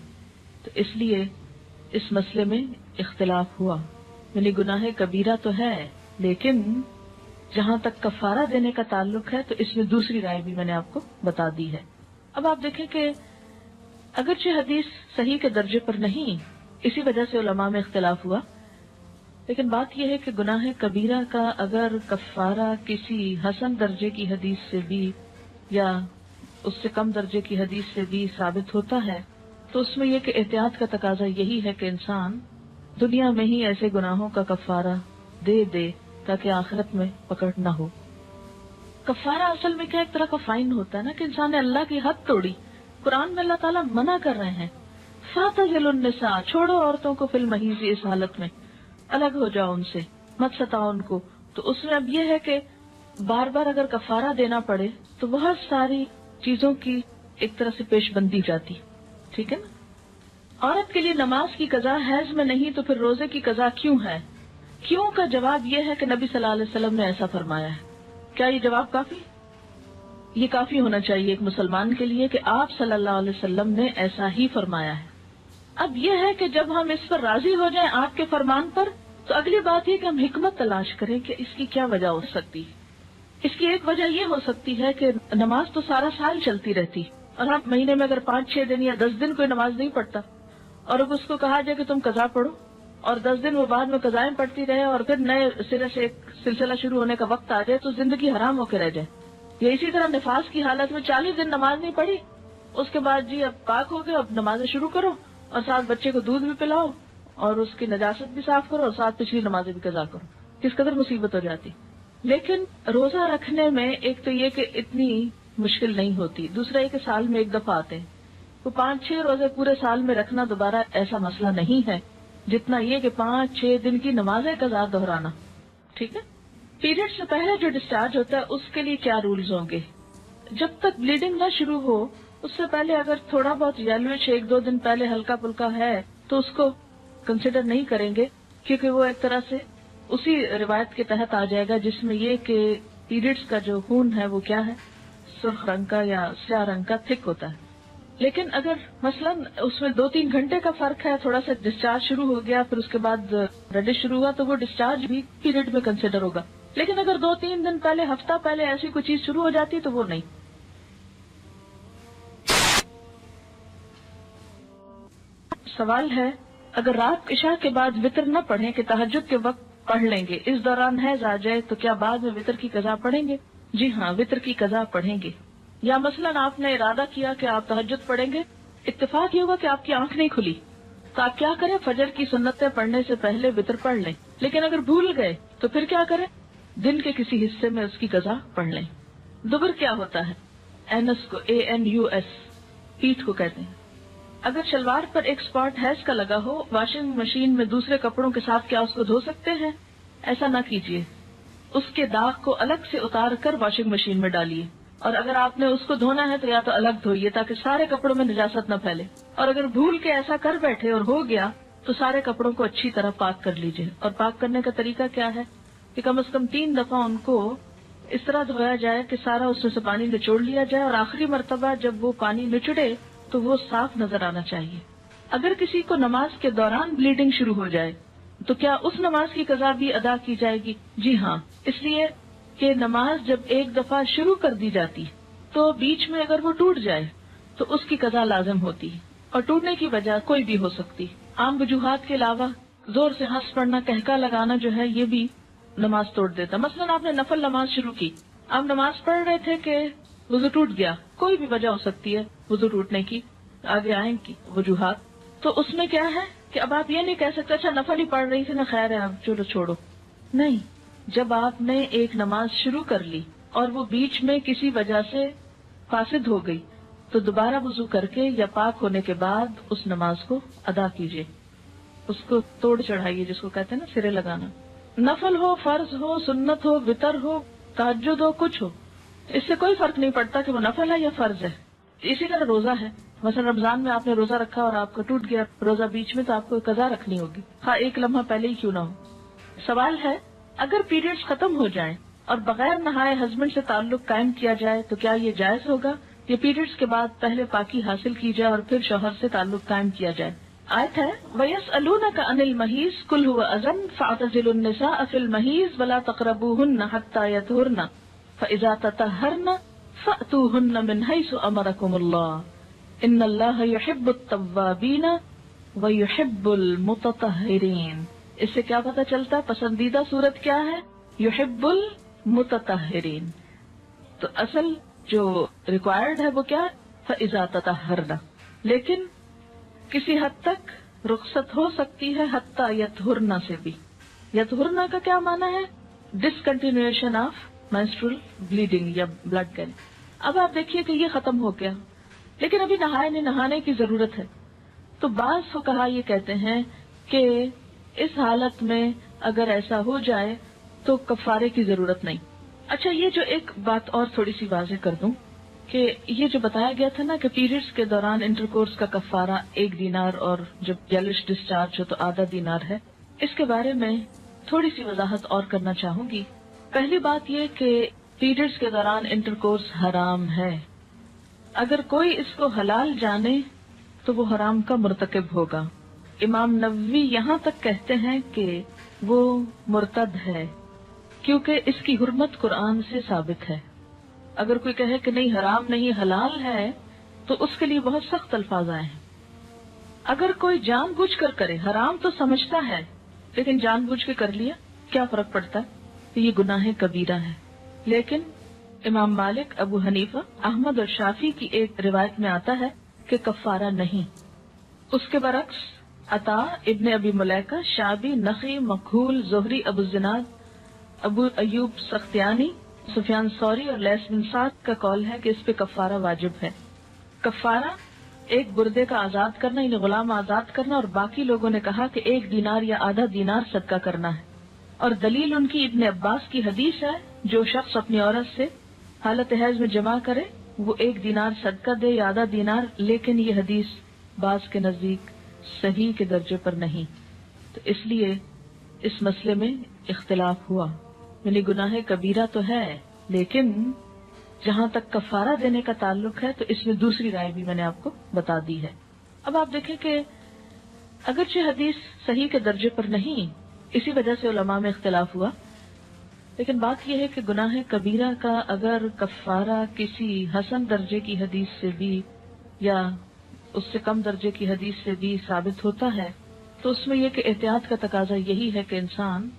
تو اس لیے اس مسئلے میں اختلاف ہوا. یعنی گناہ کبیرہ تو ہے، لیکن جہاں تک کفارہ دینے کا تعلق ہے تو اس میں دوسری رائے بھی میں نے آپ کو بتا دی ہے. اب آپ دیکھیں کہ اگرچہ حدیث صحیح کے درجے پر نہیں، اسی وجہ سے علماء میں اختلاف ہوا، لیکن بات یہ ہے کہ گناہ کبیرہ کا اگر کفارہ کسی حسن درجے کی حدیث سے بھی یا اس سے کم درجے کی حدیث سے بھی ثابت ہوتا ہے تو اس میں یہ کہ احتیاط کا تقاضا یہی ہے کہ انسان دنیا میں ہی ایسے گناہوں کا کفارہ دے دے تاکہ آخرت میں پکڑ نہ ہو. کفارہ اصل میں کیا ایک طرح کا فائن ہوتا ہے نا، کہ انسان نے اللہ کی حد توڑی. قرآن میں اللہ تعالیٰ منع کر رہے ہیں فَاعْتَزِلُوا النِّسَاءَ، چھوڑو عورتوں کو فی الْمَحِیضِ، اس حالت میں الگ ہو جاؤ ان سے، مت ستاؤ ان کو. تو اس میں اب یہ ہے کہ بار بار اگر کفارہ دینا پڑے تو بہت ساری چیزوں کی ایک طرح سے پیش بندی جاتی. ٹھیک ہے نا. عورت کے لیے نماز کی قضا حیض میں نہیں تو پھر روزے کی قضا کیوں ہے؟ کیوں کا جواب یہ ہے کہ نبی صلی اللہ علیہ وسلم نے ایسا فرمایا ہے. کیا یہ جواب کافی؟ یہ کافی ہونا چاہیے ایک مسلمان کے لیے کہ آپ صلی اللہ علیہ وسلم نے ایسا ہی فرمایا ہے. اب یہ ہے کہ جب ہم اس پر راضی ہو جائیں آپ کے فرمان پر تو اگلی بات یہ کہ ہم حکمت تلاش کریں کہ اس کی کیا وجہ ہو سکتی. اس کی ایک وجہ یہ ہو سکتی ہے کہ نماز تو سارا سال چلتی رہتی اور ہم مہینے میں اگر 5-6 دن یا 10 دن کوئی نماز نہیں پڑھتا اور اب اس کو کہا جائے کہ تم قضا پڑھو اور 10 دن وہ بعد میں قضائیں پڑھتی رہے اور پھر نئے سرے سے ایک سلسلہ شروع ہونے کا وقت آ جائے تو زندگی حرام ہو کے رہ جائے. یا اسی طرح نفاس کی حالت میں 40 دن نماز نہیں پڑھی، اس کے بعد جی اب پاک ہو گئے، اب نمازیں شروع کرو اور ساتھ بچے کو دودھ بھی پلاؤ اور اس کی نجاست بھی صاف کرو اور ساتھ پچھلی نمازیں بھی قضا کرو. کس قدر مصیبت ہو جاتی. لیکن روزہ رکھنے میں ایک تو یہ کہ اتنی مشکل نہیں ہوتی، دوسرا یہ کہ سال میں ایک دفعہ آتے ہیں. وہ 5-6 روزے پورے سال میں رکھنا دوبارہ ایسا مسئلہ نہیں ہے جتنا یہ کہ 5-6 دن کی نمازیں قضا دہرانا. ٹھیک ہے. پیریڈ سے پہلے جو ڈسچارج ہوتا ہے اس کے لیے کیا رولز ہوں گے؟ جب تک بلیڈنگ نہ شروع ہو اس سے پہلے اگر تھوڑا بہت یلوش 1-2 دن پہلے ہلکا پھلکا ہے تو اس کو کنسیڈر نہیں کریں گے، کیونکہ وہ ایک طرح سے اسی روایت کے تحت آ جائے گا جس میں یہ کہ پیریڈز کا جو خون ہے وہ کیا ہے، سرخ رنگ کا یا سیاہ رنگ کا تھک ہوتا ہے. لیکن اگر مثلاً اس میں 2-3 گھنٹے کا فرق ہے، تھوڑا سا ڈسچارج شروع ہو گیا پھر اس کے بعد ریڈش شروع ہوا تو وہ ڈسچارج بھی پیریڈ میں کنسیڈر ہوگا. لیکن اگر 2-3 دن پہلے، ہفتہ پہلے ایسی کوئی چیز شروع ہو جاتی تو وہ نہیں. سوال ہے اگر رات عشاء کے بعد وطر نہ پڑھیں کہ تہجد کے وقت پڑھ لیں گے، اس دوران حیض آ جائے تو کیا بعد میں وطر کی قضا پڑھیں گے؟ جی ہاں، وطر کی قضا پڑھیں گے. یا مثلاً آپ نے ارادہ کیا کہ آپ تہجد پڑھیں گے، اتفاق یہ ہوا کہ آپ کی آنکھ نہیں کھلی تو آپ کیا کریں؟ فجر کی سنتیں پڑھنے سے پہلے وطر پڑھ لیں. لیکن اگر بھول گئے تو پھر کیا کریں؟ دن کے کسی حصے میں اس کی قضا پڑھ لیں. دبر کیا ہوتا ہے؟ اینس کو ANUS پیٹھ کو کہتے ہیں. اگر شلوار پر ایک اسپاٹ حیض کا لگا ہو، واشنگ مشین میں دوسرے کپڑوں کے ساتھ کیا اس کو دھو سکتے ہیں؟ ایسا نہ کیجیے. اس کے داغ کو الگ سے اتار کر واشنگ مشین میں ڈالیے، اور اگر آپ نے اس کو دھونا ہے تو یا تو الگ دھوئیے تاکہ سارے کپڑوں میں نجاست نہ پھیلے. اور اگر بھول کے ایسا کر بیٹھے اور ہو گیا تو سارے کپڑوں کو اچھی طرح پاک کر لیجیے. اور پاک کرنے کا طریقہ کیا ہے کہ کم از کم 3 دفعہ ان کو اس طرح دھویا جائے کہ سارا اس میں سے پانی نچوڑ لیا جائے، اور آخری مرتبہ جب وہ پانی نچڑے تو وہ صاف نظر آنا چاہیے. اگر کسی کو نماز کے دوران بلیڈنگ شروع ہو جائے تو کیا اس نماز کی قضا بھی ادا کی جائے گی؟ جی ہاں، اس لیے کہ نماز جب ایک دفعہ شروع کر دی جاتی تو بیچ میں اگر وہ ٹوٹ جائے تو اس کی قضا لازم ہوتی ہے، اور ٹوٹنے کی وجہ کوئی بھی ہو سکتی. عام وجوہات کے علاوہ زور سے ہنس پڑنا، کہکا لگانا جو ہے یہ بھی نماز توڑ دیتا. مثلاً آپ نے نفل نماز شروع کی، آپ نماز پڑھ رہے تھے کہ وضو ٹوٹ گیا، کوئی بھی وجہ ہو سکتی ہے وضو ٹوٹنے کی، آگے آئیں کی وجوہات. تو اس میں کیا ہے کہ اب آپ یہ نہیں کہہ سکتے اچھا نفل ہی پڑھ رہی تھی نا، خیر ہے اب چلو چھوڑو. نہیں، جب آپ نے ایک نماز شروع کر لی اور وہ بیچ میں کسی وجہ سے فاسد ہو گئی تو دوبارہ وضو کر کے یا پاک ہونے کے بعد اس نماز کو ادا کیجیے. اس کو توڑ چڑھائیے، جس کو کہتے ہیں نا سرے لگانا. نفل ہو، فرض ہو، سنت ہو، وتر ہو، تہجد ہو، کچھ ہو، اس سے کوئی فرق نہیں پڑتا کہ وہ نفل ہے یا فرض ہے. اسی طرح روزہ ہے. مثلا رمضان میں آپ نے روزہ رکھا اور آپ کا ٹوٹ گیا روزہ بیچ میں، تو آپ کو قضا رکھنی ہوگی، ہاں ایک لمحہ پہلے ہی کیوں نہ ہو. سوال ہے، اگر پیریڈز ختم ہو جائیں اور بغیر نہائے ہسبینڈ سے تعلق قائم کیا جائے تو کیا یہ جائز ہوگا؟ یہ پیریڈز کے بعد پہلے پاکی حاصل کی جائے اور پھر شوہر سے تعلق قائم کیا جائے. آیت ہے وَيَسْأَلُونَكَ عَنِ الْمَحِيضِ قُلْ هُوَ أَذًى فَاعْتَزِلُوا النِّسَاءَ فِي الْمَحِيضِ وَلَا تَقْرَبُوهُنَّ حَتَّى يَطْهُرْنَ فَإِذَا تَطَهَّرْنَ فَأْتُوهُنَّ مِنْ حَيْثُ أَمَرَكُمُ اللَّهُ إِنَّ اللَّهَ يُحِبُّ التَّوَّابِينَ وَيُحِبُّ الْمُتَطَهِّرِينَ. اس سے کیا پتہ چلتا ہے پسندیدہ صورت کیا ہے؟ یحب المتطہرین. تو اصل جو ریکوائرڈ ہے وہ کیا ہے؟ فَإِذَا تَطَهَّرْنَ. لیکن کسی حد تک رخصت ہو سکتی ہے حتیٰ یطہرن سے بھی. یطہرن کا کیا معنی ہے؟ ڈسکنٹینیوشن آف مینسٹرل بلیڈنگ یا بلڈ گیل. اب آپ دیکھیے کہ یہ ختم ہو گیا لیکن ابھی نہانے کی ضرورت ہے. تو بعض فقہا یہ کہتے ہیں کہ اس حالت میں اگر ایسا ہو جائے تو کفارے کی ضرورت نہیں. اچھا، یہ جو ایک بات اور تھوڑی سی واضح کر دوں کہ یہ جو بتایا گیا تھا نا کہ پیریڈز کے دوران انٹرکورس کا کفارہ 1 دینار اور جب یلش ڈسچارج ہو تو آدھا دینار ہے، اس کے بارے میں تھوڑی سی وضاحت اور کرنا چاہوں گی. پہلی بات یہ کہ پیریڈز کے دوران انٹرکورس حرام ہے. اگر کوئی اس کو حلال جانے تو وہ حرام کا مرتکب ہوگا. امام نووی یہاں تک کہتے ہیں کہ وہ مرتد ہے کیونکہ اس کی حرمت قرآن سے ثابت ہے. اگر کوئی کہے کہ نہیں حرام نہیں حلال ہے تو اس کے لیے بہت سخت الفاظ آئے ہیں. اگر کوئی جان بوجھ کر کرے، حرام تو سمجھتا ہے لیکن جان بوجھ کے کر لیا، کیا فرق پڑتا ہے؟ تو یہ گناہ کبیرہ ہے. لیکن امام مالک، ابو حنیفہ، احمد اور شافعی کی ایک روایت میں آتا ہے کہ کفارہ نہیں. اس کے برعکس عطا، ابن ابی ملیکہ، شعبی، نخعی، مکحول، زہری، ابو الزناد، ابو ایوب سختیانی، سفیان ثوری اور لیث بن سعد کا قول ہے کہ اس پہ کفارہ واجب ہے. کفارہ ایک بردے کا آزاد کرنا یعنی غلام آزاد کرنا، اور باقی لوگوں نے کہا کہ 1 دینار یا آدھا دینار صدقہ کرنا ہے. اور دلیل ان کی ابن عباس کی حدیث ہے، جو شخص اپنی عورت سے حالت حیض میں جمع کرے وہ 1 دینار صدقہ دے یا آدھا دینار. لیکن یہ حدیث بعض کے نزدیک صحیح کے درجے پر نہیں، تو اس لیے اس مسئلے میں اختلاف ہوا. یعنی گناہ کبیرہ تو ہے لیکن جہاں تک کفارہ دینے کا تعلق ہے تو اس میں دوسری رائے بھی میں نے آپ کو بتا دی ہے. اب آپ دیکھیں کہ اگرچہ حدیث صحیح کے درجے پر نہیں، اسی وجہ سے علماء میں اختلاف ہوا، لیکن بات یہ ہے کہ گناہ کبیرہ کا اگر کفارہ کسی حسن درجے کی حدیث سے بھی یا اس سے کم درجے کی حدیث سے بھی ثابت ہوتا ہے تو اس میں یہ کہ احتیاط کا تقاضا یہی ہے کہ انسان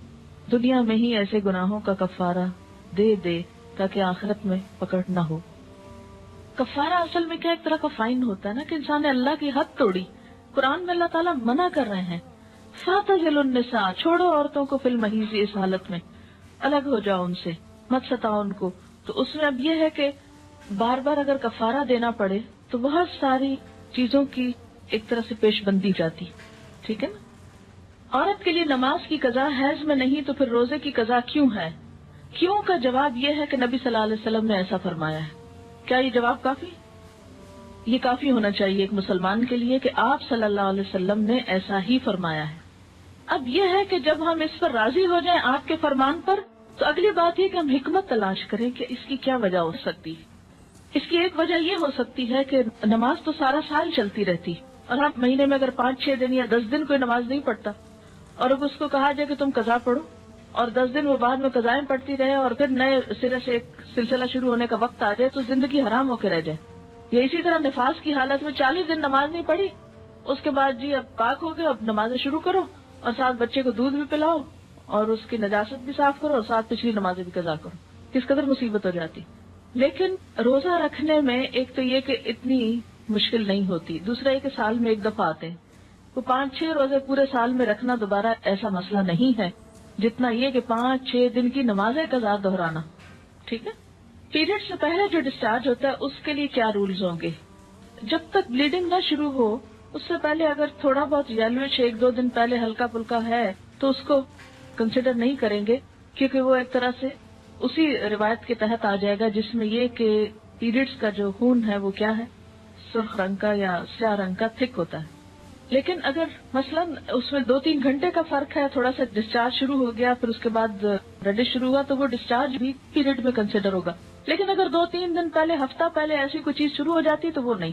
دنیا میں ہی ایسے گناہوں کا کفارہ دے دے تاکہ آخرت میں پکڑ نہ ہو. کفارہ اصل میں کیا ایک طرح کا فائن ہوتا ہے نا کہ انسان نے اللہ کی حد توڑی. قرآن میں اللہ تعالیٰ منع کر رہے ہیں فَاعْتَزِلُوا النِّسَاءَ، چھوڑو عورتوں کو فی الْمَحِیضِ، اس حالت میں الگ ہو جاؤ ان سے، مت ستاؤ ان کو. تو اس میں اب یہ ہے کہ بار بار اگر کفارہ دینا پڑے تو بہت ساری چیزوں کی ایک طرح سے پیش بندی جاتی. ٹھیک ہے نا. عورت کے لیے نماز کی قضا حیض میں نہیں تو پھر روزے کی قضا کیوں ہے؟ کیوں کا جواب یہ ہے کہ نبی صلی اللہ علیہ وسلم نے ایسا فرمایا ہے. کیا یہ جواب کافی؟ یہ کافی ہونا چاہیے ایک مسلمان کے لیے کہ آپ صلی اللہ علیہ وسلم نے ایسا ہی فرمایا ہے. اب یہ ہے کہ جب ہم اس پر راضی ہو جائیں آپ کے فرمان پر تو اگلی بات یہ کہ ہم حکمت تلاش کریں کہ اس کی کیا وجہ ہو سکتی ہے. اس کی ایک وجہ یہ ہو سکتی ہے کہ نماز تو سارا سال چلتی رہتی اور ہم مہینے میں اگر 5-6 دن یا 10 دن کوئی نماز نہیں پڑھتا اور اب اس کو کہا جائے کہ تم قضا پڑھو اور 10 دن وہ بعد میں قضائیں پڑھتی رہے اور پھر نئے سرے سے ایک سلسلہ شروع ہونے کا وقت آ جائے تو زندگی حرام ہو کے رہ جائے. یا اسی طرح نفاس کی حالت میں 40 دن نماز نہیں پڑھی، اس کے بعد جی اب پاک ہو گئے، اب نمازیں شروع کرو اور ساتھ بچے کو دودھ بھی پلاؤ اور اس کی نجاست بھی صاف کرو اور ساتھ پچھلی نمازیں بھی قضا کرو. کس قدر مصیبت ہو جاتی. لیکن روزہ رکھنے میں ایک تو یہ کہ اتنی مشکل نہیں ہوتی، دوسرا یہ کہ سال میں ایک دفعہ آتے ہیں. وہ 5-6 روزے پورے سال میں رکھنا دوبارہ ایسا مسئلہ نہیں ہے جتنا یہ کہ 5-6 دن کی نمازیں قضا دہرانا. ٹھیک ہے. پیریڈ سے پہلے جو ڈسچارج ہوتا ہے اس کے لیے کیا رولز ہوں گے؟ جب تک بلیڈنگ نہ شروع ہو اس سے پہلے اگر تھوڑا بہت یلوش 1-2 دن پہلے ہلکا پھلکا ہے تو اس کو کنسیڈر نہیں کریں گے، کیونکہ وہ ایک طرح سے اسی روایت کے تحت آ جائے گا جس میں یہ کہ پیریڈز کا جو خون ہے وہ کیا ہے، سرخ رنگ کا یا سیاہ رنگ کا تھک ہوتا ہے. لیکن اگر مثلاً اس میں 2-3 گھنٹے کا فرق ہے، تھوڑا سا ڈسچارج شروع ہو گیا پھر اس کے بعد ریڈش شروع ہوا، تو وہ ڈسچارج بھی پیریڈ میں کنسیڈر ہوگا. لیکن اگر 2-3 دن پہلے، ہفتہ پہلے ایسی کوئی چیز شروع ہو جاتی تو وہ نہیں.